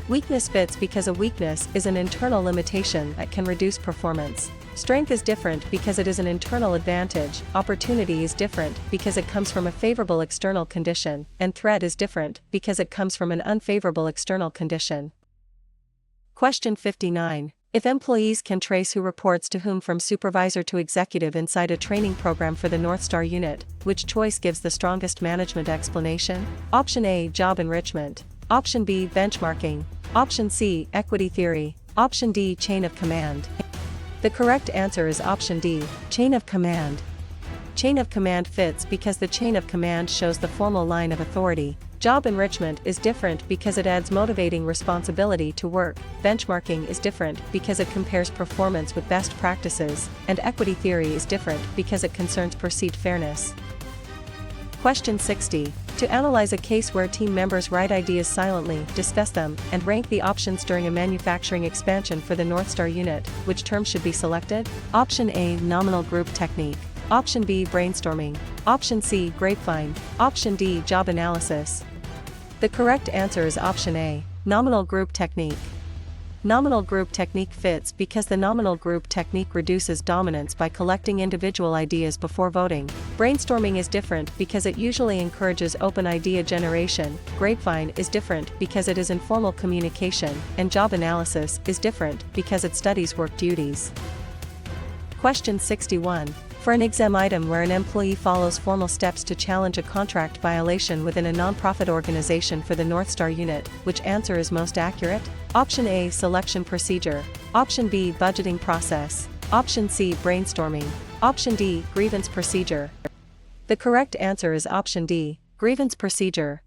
A: Weakness fits because a weakness is an internal limitation that can reduce performance. Strength is different because it is an internal advantage. Opportunity is different because it comes from a favorable external condition, and threat is different because it comes from an unfavorable external condition. Question 59. If employees can trace who reports to whom from supervisor to executive inside a training program for the North Star unit, which choice gives the strongest management explanation? Option A, job enrichment. Option B, benchmarking. Option C, equity theory. Option D, chain of command. The correct answer is option D, chain of command. Chain of command fits because the chain of command shows the formal line of authority. Job enrichment is different because it adds motivating responsibility to work. Benchmarking is different because it compares performance with best practices, and equity theory is different because it concerns perceived fairness. Question 60. To analyze a case where team members write ideas silently, discuss them, and rank the options during a manufacturing expansion for the North Star unit, which term should be selected? Option A, nominal group technique. Option B, brainstorming. Option C, grapevine. Option D, job analysis. The correct answer is option A, nominal group technique. Nominal group technique fits because the nominal group technique reduces dominance by collecting individual ideas before voting. Brainstorming is different because it usually encourages open idea generation. Grapevine is different because it is informal communication, and job analysis is different because it studies work duties. Question 61. For an exam item where an employee follows formal steps to challenge a contract violation within a nonprofit organization for the North Star unit, which answer is most accurate? Option A, selection procedure. Option B, budgeting process. Option C, brainstorming. Option D, grievance procedure. The correct answer is option D, grievance procedure.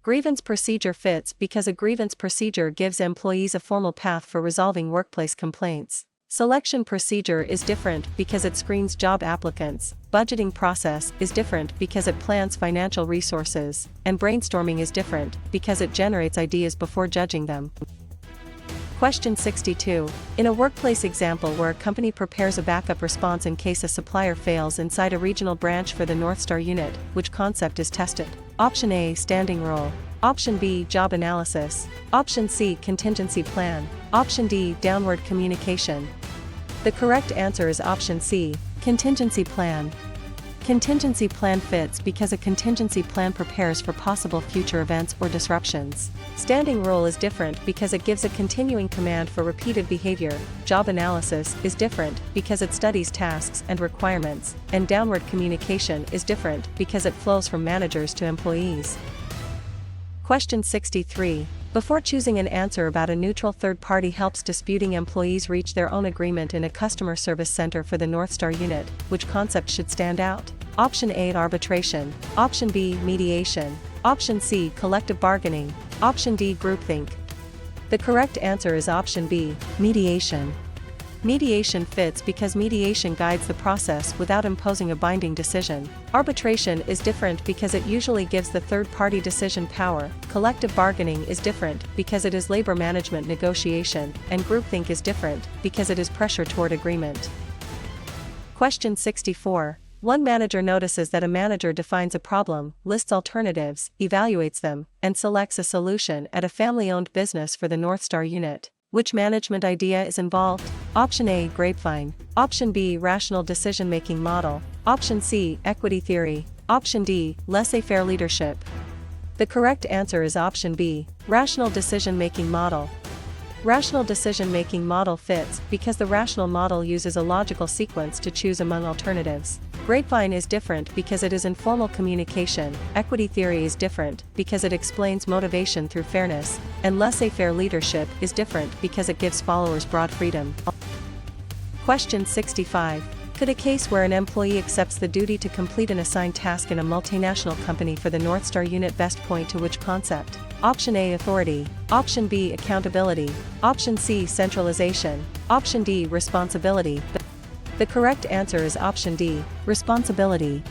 A: Grievance procedure fits because a grievance procedure gives employees a formal path for resolving workplace complaints. Selection procedure is different because it screens job applicants. Budgeting process is different because it plans financial resources, and brainstorming is different because it generates ideas before judging them. Question 62. In a workplace example where a company prepares a backup response in case a supplier fails inside a regional branch for the North Star unit, which concept is tested? Option A, standing rule. Option B, job analysis. Option C, contingency plan. Option D, downward communication. The correct answer is option C, contingency plan. Contingency plan fits because a contingency plan prepares for possible future events or disruptions. Standing rule is different because it gives a continuing command for repeated behavior. Job analysis is different because it studies tasks and requirements, and downward communication is different because it flows from managers to employees. Question 63. Before choosing an answer about a neutral third party helps disputing employees reach their own agreement in a customer service center for the North Star unit, which concept should stand out? Option A, arbitration. Option B, mediation. Option C, collective bargaining. Option D, groupthink. The correct answer is option B, mediation. Mediation fits because mediation guides the process without imposing a binding decision. Arbitration is different because it usually gives the third-party decision power. Collective bargaining is different because it is labor management negotiation, and groupthink is different because it is pressure toward agreement. Question 64. One manager notices that a manager defines a problem, lists alternatives, evaluates them, and selects a solution at a family-owned business for the North Star unit. Which management idea is involved? Option A, grapevine. Option B, rational decision-making model. Option C, equity theory. Option D, laissez-faire leadership. The correct answer is option B, rational decision-making model. Rational decision-making model fits because the rational model uses a logical sequence to choose among alternatives. Grapevine is different because it is informal communication. Equity theory is different because it explains motivation through fairness, and laissez-faire leadership is different because it gives followers broad freedom. Question 65. Could a case where an employee accepts the duty to complete an assigned task in a multinational company for the North Star unit best point to which concept? Option A, authority. Option B, accountability. Option C, centralization. Option D, responsibility. The correct answer is option D, responsibility.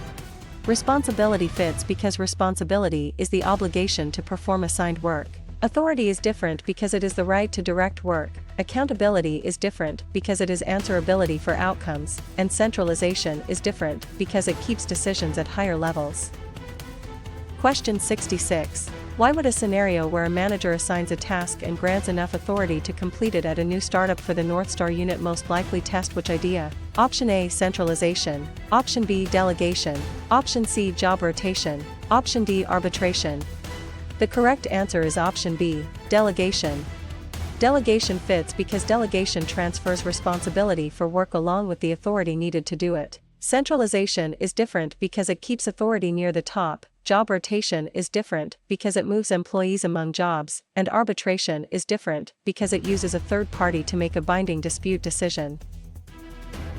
A: Responsibility fits because responsibility is the obligation to perform assigned work. Authority is different because it is the right to direct work. Accountability is different because it is answerability for outcomes, and centralization is different because it keeps decisions at higher levels. Question 66. Why would a scenario where a manager assigns a task and grants enough authority to complete it at a new startup for the North Star unit most likely test which idea? Option A, centralization. Option B, delegation. Option C, job rotation. Option D, arbitration. The correct answer is option B, delegation. Delegation fits because delegation transfers responsibility for work along with the authority needed to do it. Centralization is different because it keeps authority near the top. Job rotation is different because it moves employees among jobs, and arbitration is different because it uses a third party to make a binding dispute decision.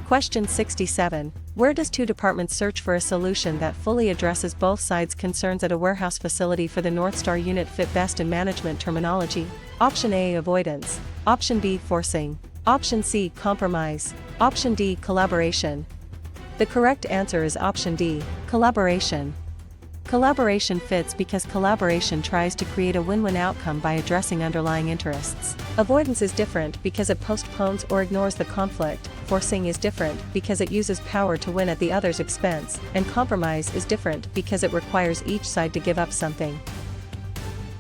A: Question 67. Where does two departments search for a solution that fully addresses both sides' concerns at a warehouse facility for the North Star unit fit best in management terminology? Option A, avoidance. Option B, forcing. Option C, compromise. Option D, collaboration. The correct answer is option D, collaboration. Collaboration fits because collaboration tries to create a win-win outcome by addressing underlying interests. Avoidance is different because it postpones or ignores the conflict. Forcing is different because it uses power to win at the other's expense, and compromise is different because it requires each side to give up something.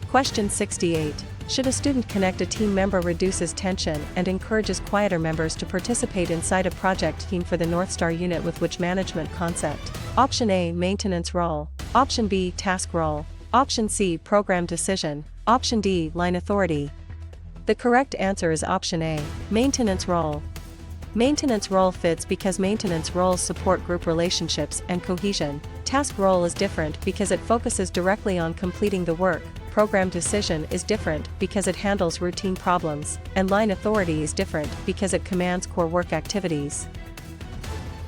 A: Question 68. Should a student connect a team member reduces tension and encourages quieter members to participate inside a project team for the North Star unit with which management concept? Option A, maintenance role. Option B, task role. Option C, program decision. Option D, line authority. The correct answer is option A, maintenance role. Maintenance role fits because maintenance roles support group relationships and cohesion. Task role is different because it focuses directly on completing the work. Program decision is different because it handles routine problems, and line authority is different because it commands core work activities.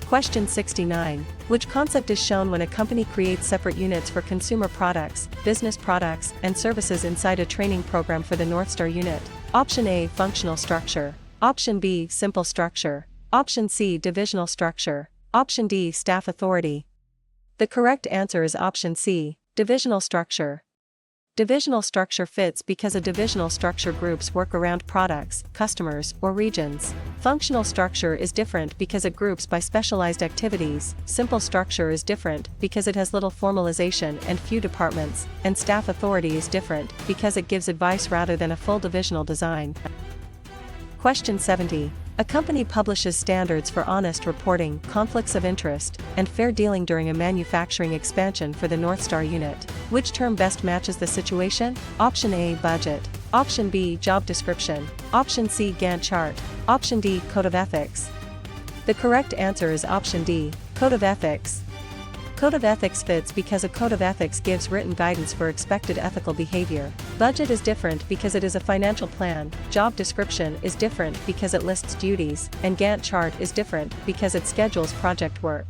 A: Question 69. Which concept is shown when a company creates separate units for consumer products, business products, and services inside a training program for the North Star unit? Option A, functional structure. Option B, simple structure. Option C, divisional structure. Option D, staff authority. The correct answer is option C, divisional structure. Divisional structure fits because a divisional structure groups work around products, customers, or regions. Functional structure is different because it groups by specialized activities. Simple structure is different because it has little formalization and few departments, and staff authority is different because it gives advice rather than a full divisional design. Question 70. A company publishes standards for honest reporting, conflicts of interest, and fair dealing during a manufacturing expansion for the North Star unit. Which term best matches the situation? Option A, budget. Option B, job description. Option C, Gantt chart. Option D, code of ethics. The correct answer is option D, code of ethics. Code of ethics fits because a code of ethics gives written guidance for expected ethical behavior. Budget is different because it is a financial plan, job description is different because it lists duties, and Gantt chart is different because it schedules project work.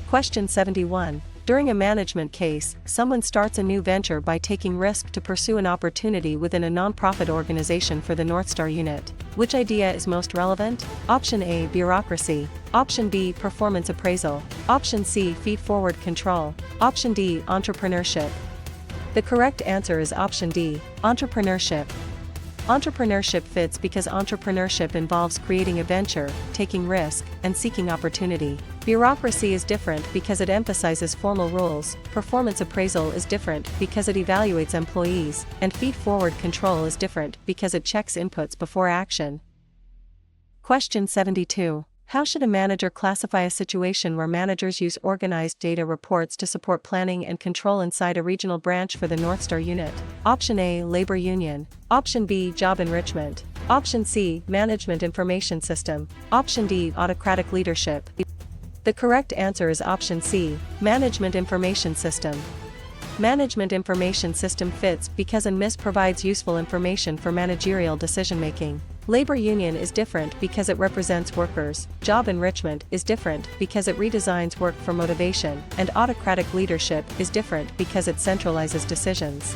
A: Question 71. During a management case, someone starts a new venture by taking risk to pursue an opportunity within a nonprofit organization for the North Star unit. Which idea is most relevant? Option A, bureaucracy. Option B, performance appraisal. Option C, feed-forward control. Option D, entrepreneurship. The correct answer is option D, entrepreneurship. Entrepreneurship fits because entrepreneurship involves creating a venture, taking risk, and seeking opportunity. Bureaucracy is different because it emphasizes formal rules, performance appraisal is different because it evaluates employees, and feed-forward control is different because it checks inputs before action. Question 72. How should a manager classify a situation where managers use organized data reports to support planning and control inside a regional branch for the North Star unit? Option A, labor union. Option B, job enrichment. Option C, management information system. Option D, autocratic leadership. The correct answer is option C, management information system. Management information system fits because MIS provides useful information for managerial decision-making. Labor union is different because it represents workers, job enrichment is different because it redesigns work for motivation, and autocratic leadership is different because it centralizes decisions.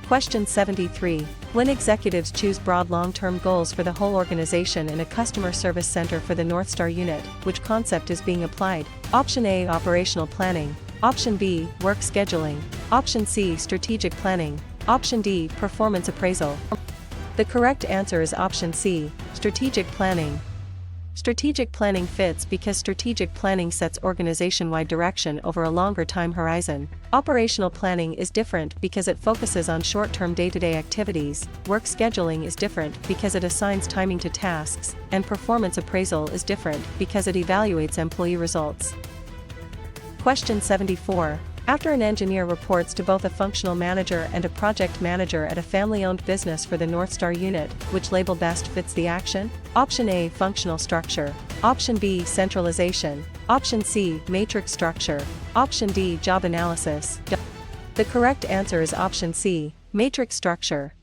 A: Question 73. When executives choose broad long-term goals for the whole organization in a customer service center for the North Star unit, which concept is being applied? Option A, operational planning. Option B, work scheduling. Option C, strategic planning. Option D, performance appraisal. The correct answer is option C, strategic planning. Strategic planning fits because strategic planning sets organization-wide direction over a longer time horizon. Operational planning is different because it focuses on short-term day-to-day activities, work scheduling is different because it assigns timing to tasks, and performance appraisal is different because it evaluates employee results. Question 74. After an engineer reports to both a functional manager and a project manager at a family-owned business for the North Star unit, which label best fits the action? Option A, functional structure. Option B, centralization. Option C, matrix structure. Option D, job analysis. The correct answer is option C, matrix structure.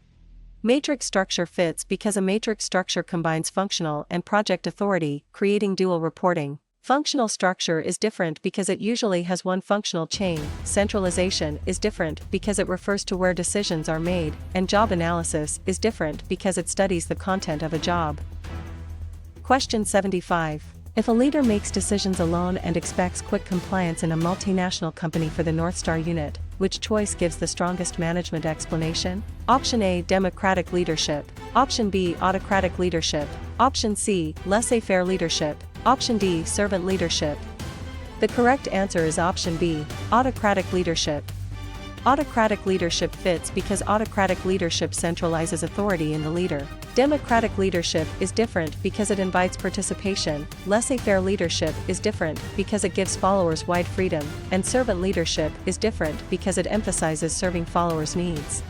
A: Matrix structure fits because a matrix structure combines functional and project authority, creating dual reporting. Functional structure is different because it usually has one functional chain, centralization is different because it refers to where decisions are made, and job analysis is different because it studies the content of a job. Question 75. If a leader makes decisions alone and expects quick compliance in a multinational company for the North Star unit, which choice gives the strongest management explanation? Option A, democratic leadership. Option B, autocratic leadership. Option C, laissez-faire leadership. Option D, servant leadership. The correct answer is option B, autocratic leadership. Autocratic leadership fits because autocratic leadership centralizes authority in the leader. Democratic leadership is different because it invites participation, laissez-faire leadership is different because it gives followers wide freedom, and servant leadership is different because it emphasizes serving followers' needs.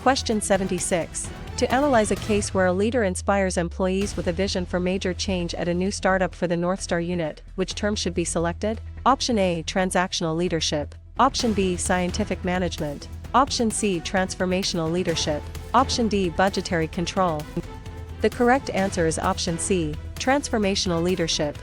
A: Question 76. To analyze a case where a leader inspires employees with a vision for major change at a new startup for the North Star unit, which term should be selected? Option A, transactional leadership. Option B, scientific management. Option C, transformational leadership. Option D, budgetary control. The correct answer is option C, transformational leadership.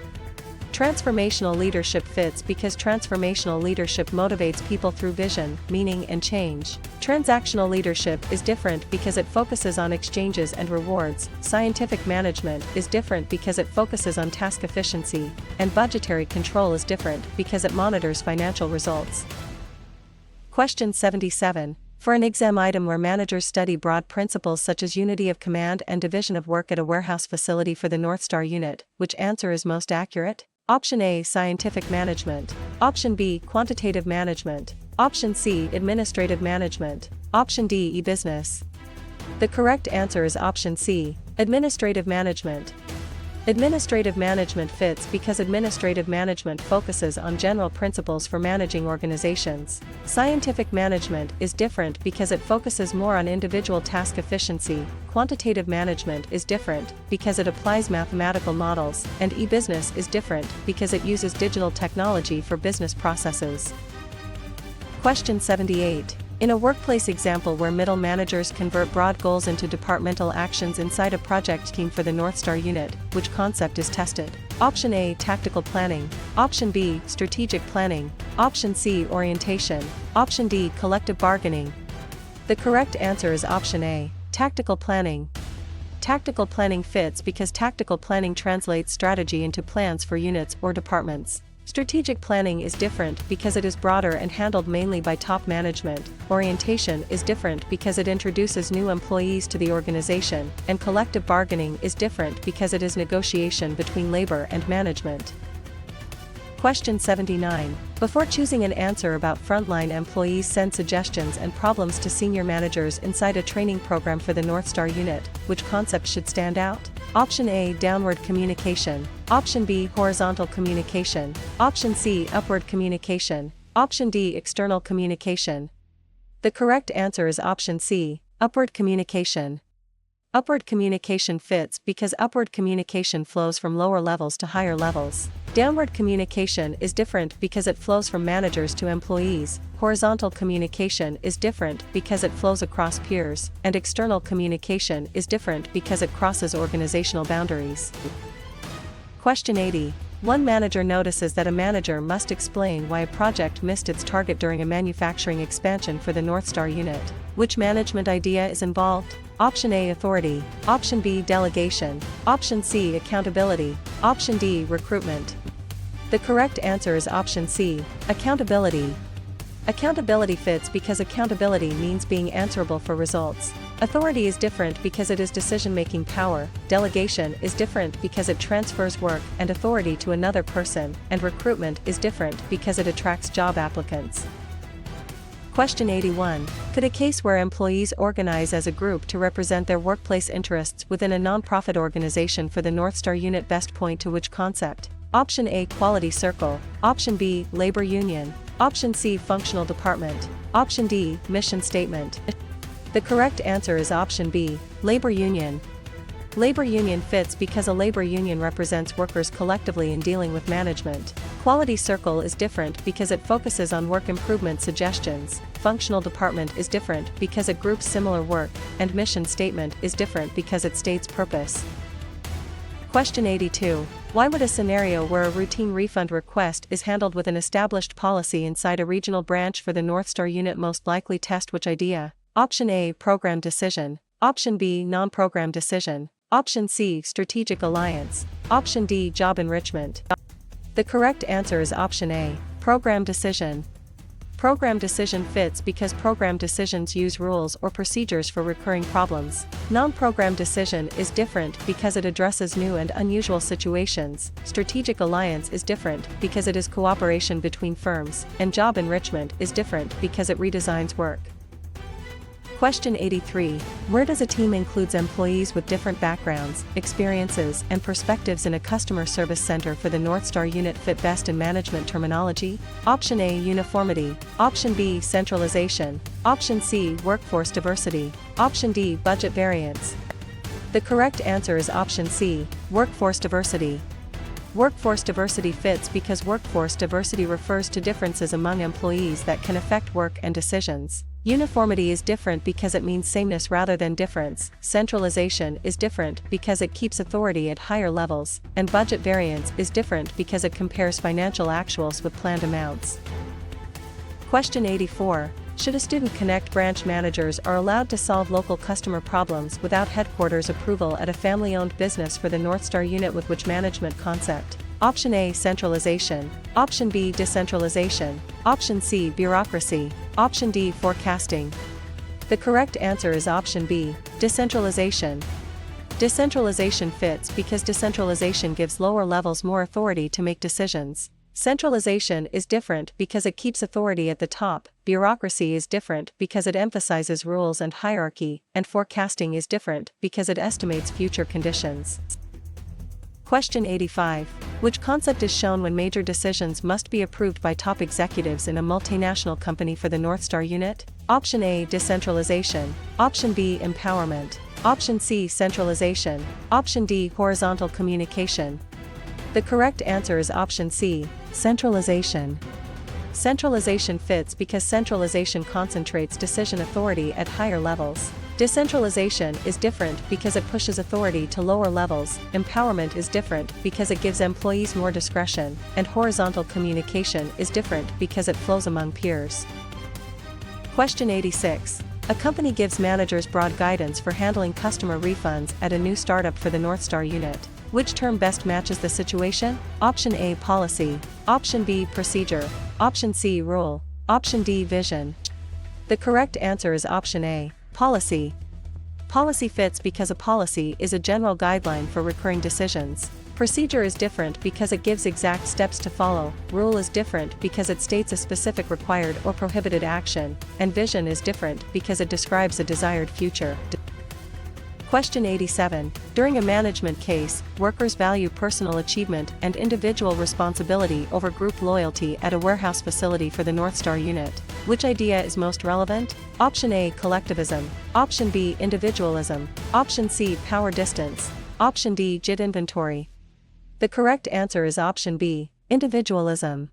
A: Transformational leadership fits because transformational leadership motivates people through vision, meaning, and change. Transactional leadership is different because it focuses on exchanges and rewards, scientific management is different because it focuses on task efficiency, and budgetary control is different because it monitors financial results. Question 77. For an exam item where managers study broad principles such as unity of command and division of work at a warehouse facility for the North Star unit, which answer is most accurate? Option A, scientific management. Option B, quantitative management. Option C, administrative management. Option D, e-business. The correct answer is option C, administrative management. Administrative management fits because administrative management focuses on general principles for managing organizations. Scientific management is different because it focuses more on individual task efficiency. Quantitative management is different because it applies mathematical models, and e-business is different because it uses digital technology for business processes. Question 78. In a workplace example where middle managers convert broad goals into departmental actions inside a project team for the North Star unit, which concept is tested? Option A, tactical planning. Option B, strategic planning. Option C, orientation. Option D, collective bargaining. The correct answer is option A, tactical planning. Tactical planning fits because tactical planning translates strategy into plans for units or departments. Strategic planning is different because it is broader and handled mainly by top management. Orientation is different because it introduces new employees to the organization, and collective bargaining is different because it is negotiation between labor and management. Question 79. Before choosing an answer about frontline employees, send suggestions and problems to senior managers inside a training program for the North Star unit. Which concept should stand out? Option A, downward communication. Option B, horizontal communication. Option C, upward communication. Option D, external communication. The correct answer is option C, upward communication. Upward communication fits because upward communication flows from lower levels to higher levels. Downward communication is different because it flows from managers to employees. Horizontal communication is different because it flows across peers, and external communication is different because it crosses organizational boundaries. Question 80. One manager notices that a manager must explain why a project missed its target during a manufacturing expansion for the North Star unit. Which management idea is involved? Option A, authority. Option B, delegation. Option C, accountability. Option D, recruitment. The correct answer is option C, accountability. Accountability fits because accountability means being answerable for results. Authority is different because it is decision-making power. Delegation is different because it transfers work and authority to another person, and recruitment is different because it attracts job applicants. Question 81. Could a case where employees organize as a group to represent their workplace interests within a non-profit organization for the North Star unit best point to which concept? Option A, quality circle. Option B, labor union. Option C, functional department. Option D, mission statement. The correct answer is option B, labor union. Labor union fits because a labor union represents workers collectively in dealing with management. Quality circle is different because it focuses on work improvement suggestions. Functional department is different because it groups similar work, and mission statement is different because it states purpose. Question 82. Why would a scenario where a routine refund request is handled with an established policy inside a regional branch for the North Star unit most likely test which idea? Option A, program decision. Option B, non-program decision. Option C, strategic alliance. Option D, job enrichment. The correct answer is option A, program decision. Program decision fits because program decisions use rules or procedures for recurring problems. Non-program decision is different because it addresses new and unusual situations. Strategic alliance is different because it is cooperation between firms, and job enrichment is different because it redesigns work. Question 83. Where does a team includes employees with different backgrounds, experiences, and perspectives in a customer service center for the North Star unit fit best in management terminology? Option A, uniformity. Option B, centralization. Option C, workforce diversity. Option D, budget variance. The correct answer is option C, workforce diversity. Workforce diversity fits because workforce diversity refers to differences among employees that can affect work and decisions. Uniformity is different because it means sameness rather than difference. Centralization is different because it keeps authority at higher levels, and budget variance is different because it compares financial actuals with planned amounts. Question 84. Should a student connect branch managers are allowed to solve local customer problems without headquarters approval at a family-owned business for the North Star unit with which management concept? Option A, centralization. Option B, decentralization. Option C, bureaucracy. Option D, forecasting. The correct answer is option B, decentralization. Decentralization fits because decentralization gives lower levels more authority to make decisions. Centralization is different because it keeps authority at the top, bureaucracy is different because it emphasizes rules and hierarchy, and forecasting is different because it estimates future conditions. Question 85. Which concept is shown when major decisions must be approved by top executives in a multinational company for the North Star unit? Option A, decentralization. Option B, empowerment. Option C, centralization. Option D, horizontal communication. The correct answer is option C, centralization. Centralization fits because centralization concentrates decision authority at higher levels. Decentralization is different because it pushes authority to lower levels, empowerment is different because it gives employees more discretion, and horizontal communication is different because it flows among peers. Question 86. A company gives managers broad guidance for handling customer refunds at a new startup for the North Star unit. Which term best matches the situation? Option A, policy. Option B, procedure. Option C, rule. Option D, vision. The correct answer is option A, policy. Policy fits because a policy is a general guideline for recurring decisions. Procedure is different because it gives exact steps to follow, rule is different because it states a specific required or prohibited action, and vision is different because it describes a desired future. Question 87. During a management case, workers value personal achievement and individual responsibility over group loyalty at a warehouse facility for the North Star unit. Which idea is most relevant? Option A, collectivism. Option B, individualism. Option C, power distance. Option D, JIT inventory. The correct answer is option B, individualism.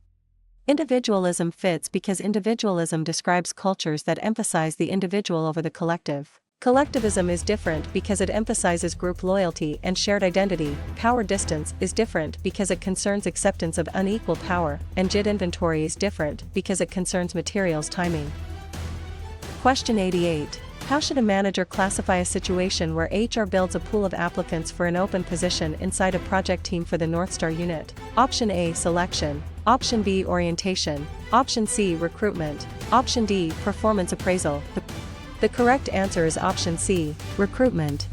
A: Individualism fits because individualism describes cultures that emphasize the individual over the collective. Collectivism is different because it emphasizes group loyalty and shared identity. Power distance is different because it concerns acceptance of unequal power, and JIT inventory is different because it concerns materials timing. Question 88. How should a manager classify a situation where HR builds a pool of applicants for an open position inside a project team for the North Star unit? Option A, selection. Option B, orientation. Option C, recruitment. Option D, performance appraisal. The correct answer is option C, recruitment.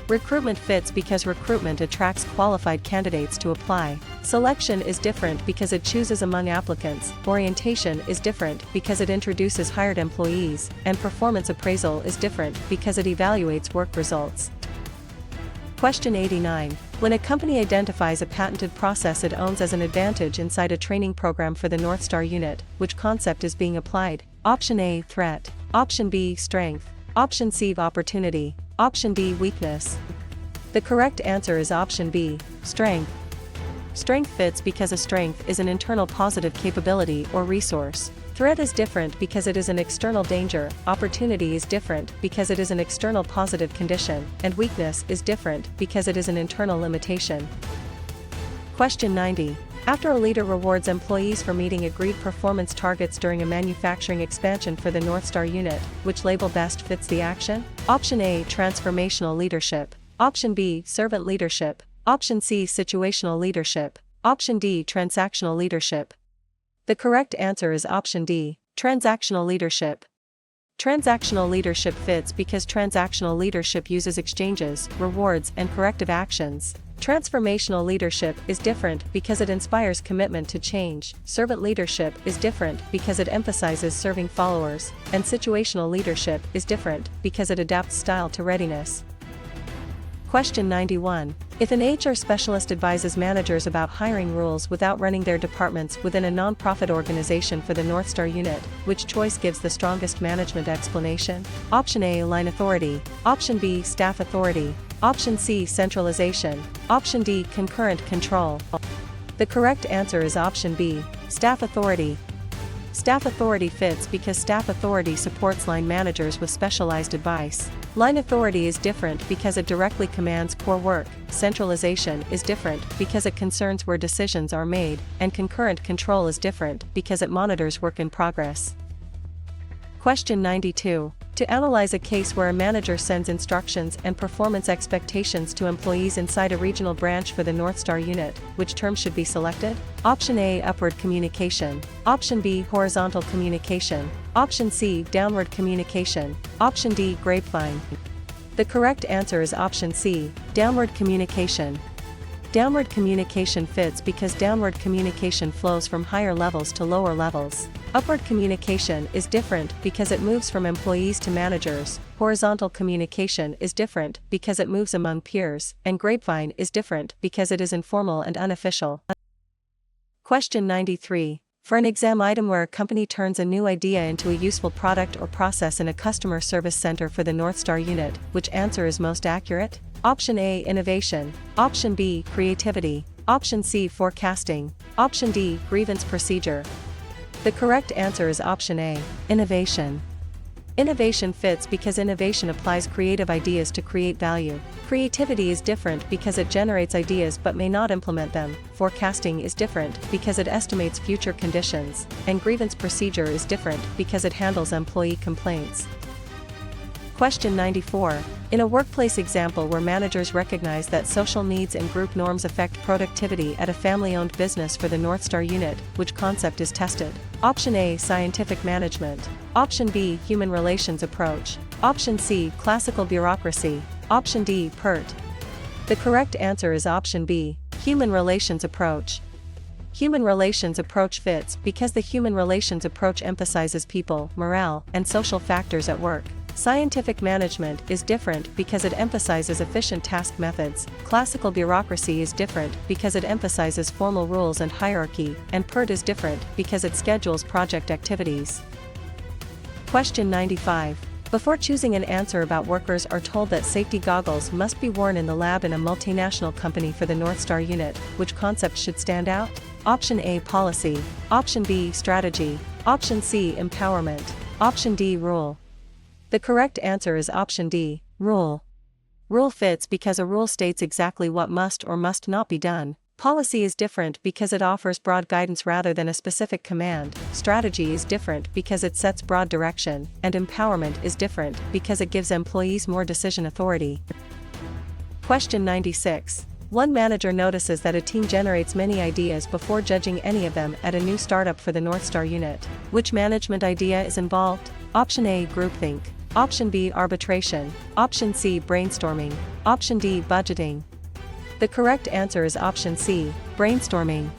A: Recruitment fits because recruitment attracts qualified candidates to apply. Selection is different because it chooses among applicants, orientation is different because it introduces hired employees, and performance appraisal is different because it evaluates work results. Question 89. When a company identifies a patented process it owns as an advantage inside a training program for the North Star unit, which concept is being applied? Option A, threat. Option B, strength. Option C, opportunity. Option D, weakness. The correct answer is option B, strength. Strength fits because a strength is an internal positive capability or resource. Threat is different because it is an external danger, opportunity is different because it is an external positive condition, and weakness is different because it is an internal limitation. Question 90. After a leader rewards employees for meeting agreed performance targets during a manufacturing expansion for the North Star unit, which label best fits the action? Option A, transformational leadership. Option B, servant leadership. Option C, situational leadership. Option D, transactional leadership. The correct answer is option D, transactional leadership. Transactional leadership fits because transactional leadership uses exchanges, rewards, and corrective actions. Transformational leadership is different because it inspires commitment to change. Servant leadership is different because it emphasizes serving followers, and situational leadership is different because it adapts style to readiness. Question 91. If an HR specialist advises managers about hiring rules without running their departments within a non-profit organization for the North Star unit, which choice gives the strongest management explanation? Option A, line authority. Option B, staff authority. Option C, centralization. Option D, concurrent control. The correct answer is option B, staff authority. Staff authority fits because staff authority supports line managers with specialized advice. Line authority is different because it directly commands core work. Centralization is different because it concerns where decisions are made, and concurrent control is different because it monitors work in progress. Question 92. To analyze a case where a manager sends instructions and performance expectations to employees inside a regional branch for the North Star unit, which term should be selected? Option A, upward communication. Option B, horizontal communication. Option C, downward communication. Option D, grapevine. The correct answer is option C, downward communication. Downward communication fits because downward communication flows from higher levels to lower levels. Upward communication is different because it moves from employees to managers, horizontal communication is different because it moves among peers, and grapevine is different because it is informal and unofficial. Question 93. For an exam item where a company turns a new idea into a useful product or process in a customer service center for the North Star unit, which answer is most accurate? Option A, innovation. Option B, creativity. Option C, forecasting. Option D, grievance procedure. The correct answer is option A, innovation. Innovation fits because innovation applies creative ideas to create value. Creativity is different because it generates ideas but may not implement them. Forecasting is different because it estimates future conditions. And grievance procedure is different because it handles employee complaints. Question 94. In a workplace example where managers recognize that social needs and group norms affect productivity at a family-owned business for the North Star unit, which concept is tested? Option A, scientific management. Option B, human relations approach. Option C, classical bureaucracy. Option D, PERT. The correct answer is option B, human relations approach. Human relations approach fits because the human relations approach emphasizes people, morale, and social factors at work. Scientific management is different because it emphasizes efficient task methods. Classical bureaucracy is different because it emphasizes formal rules and hierarchy, and PERT is different because it schedules project activities. Question 95. Before choosing an answer about workers are told that safety goggles must be worn in the lab in a multinational company for the North Star unit, which concept should stand out? Option A, policy. Option B, strategy. Option C, empowerment. Option D, rule. The correct answer is option D, rule. Rule fits because a rule states exactly what must or must not be done. Policy is different because it offers broad guidance rather than a specific command. Strategy is different because it sets broad direction, and empowerment is different because it gives employees more decision authority. Question 96. One manager notices that a team generates many ideas before judging any of them at a new startup for the North Star unit. Which management idea is involved? Option A, groupthink. Option B, arbitration. Option C, brainstorming. Option D, budgeting. The correct answer is option C, brainstorming.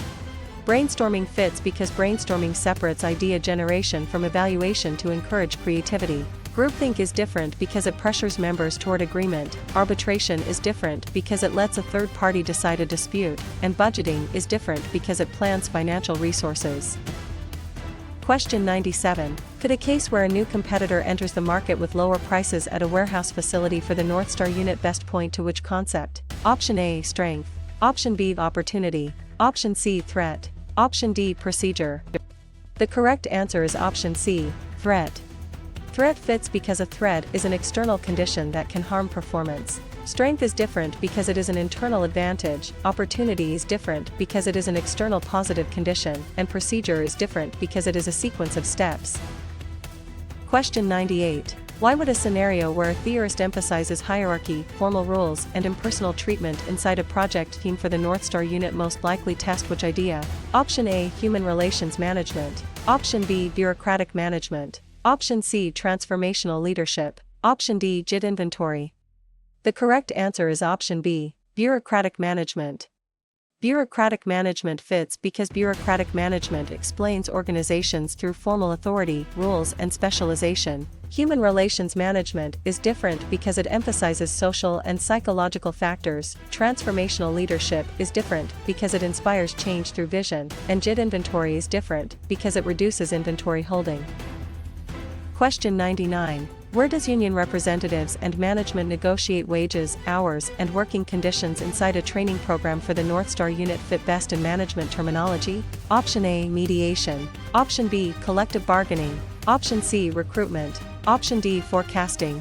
A: Brainstorming fits because brainstorming separates idea generation from evaluation to encourage creativity. Groupthink is different because it pressures members toward agreement. Arbitration is different because it lets a third party decide a dispute, and budgeting is different because it plans financial resources. Question 97. Could a case where a new competitor enters the market with lower prices at a warehouse facility for the North Star unit best point to which concept? Option A, strength. Option B, opportunity. Option C, threat. Option D, procedure. The correct answer is option C, threat. Threat fits because a threat is an external condition that can harm performance. Strength is different because it is an internal advantage, opportunity is different because it is an external positive condition, and procedure is different because it is a sequence of steps. Question 98. Why would a scenario where a theorist emphasizes hierarchy, formal rules, and impersonal treatment inside a project team for the North Star unit most likely test which idea? Option A, human relations management. Option B, bureaucratic management. Option C, transformational leadership. Option D, JIT inventory. The correct answer is option B, bureaucratic management. Bureaucratic management fits because bureaucratic management explains organizations through formal authority, rules, and specialization. Human relations management is different because it emphasizes social and psychological factors. Transformational leadership is different because it inspires change through vision, and JIT inventory is different because it reduces inventory holding. Question 99. Where does union representatives and management negotiate wages, hours, and working conditions inside a training program for the North Star unit fit best in management terminology? Option A, mediation. Option B, collective bargaining. Option C, recruitment. Option D, forecasting.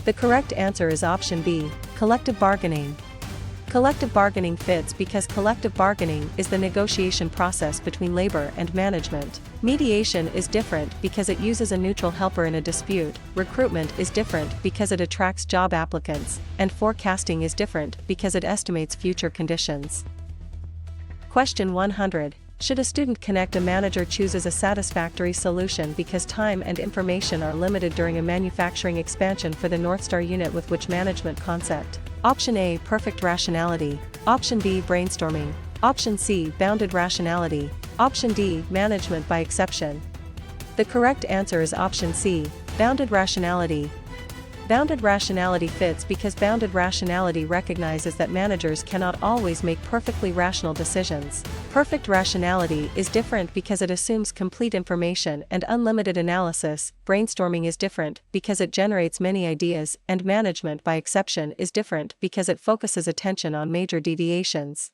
A: The correct answer is option B, collective bargaining. Collective bargaining fits because collective bargaining is the negotiation process between labor and management. Mediation is different because it uses a neutral helper in a dispute. Recruitment is different because it attracts job applicants, and forecasting is different because it estimates future conditions. Question 100. Should a student connect a manager chooses a satisfactory solution because time and information are limited during a manufacturing expansion for the North Star unit with which management concept? Option A, perfect rationality. Option B, brainstorming. Option C, bounded rationality. Option D, management by exception. The correct answer is option C, bounded rationality. Bounded rationality fits because bounded rationality recognizes that managers cannot always make perfectly rational decisions. Perfect rationality is different because it assumes complete information and unlimited analysis. Brainstorming is different because it generates many ideas, and management by exception is different because it focuses attention on major deviations.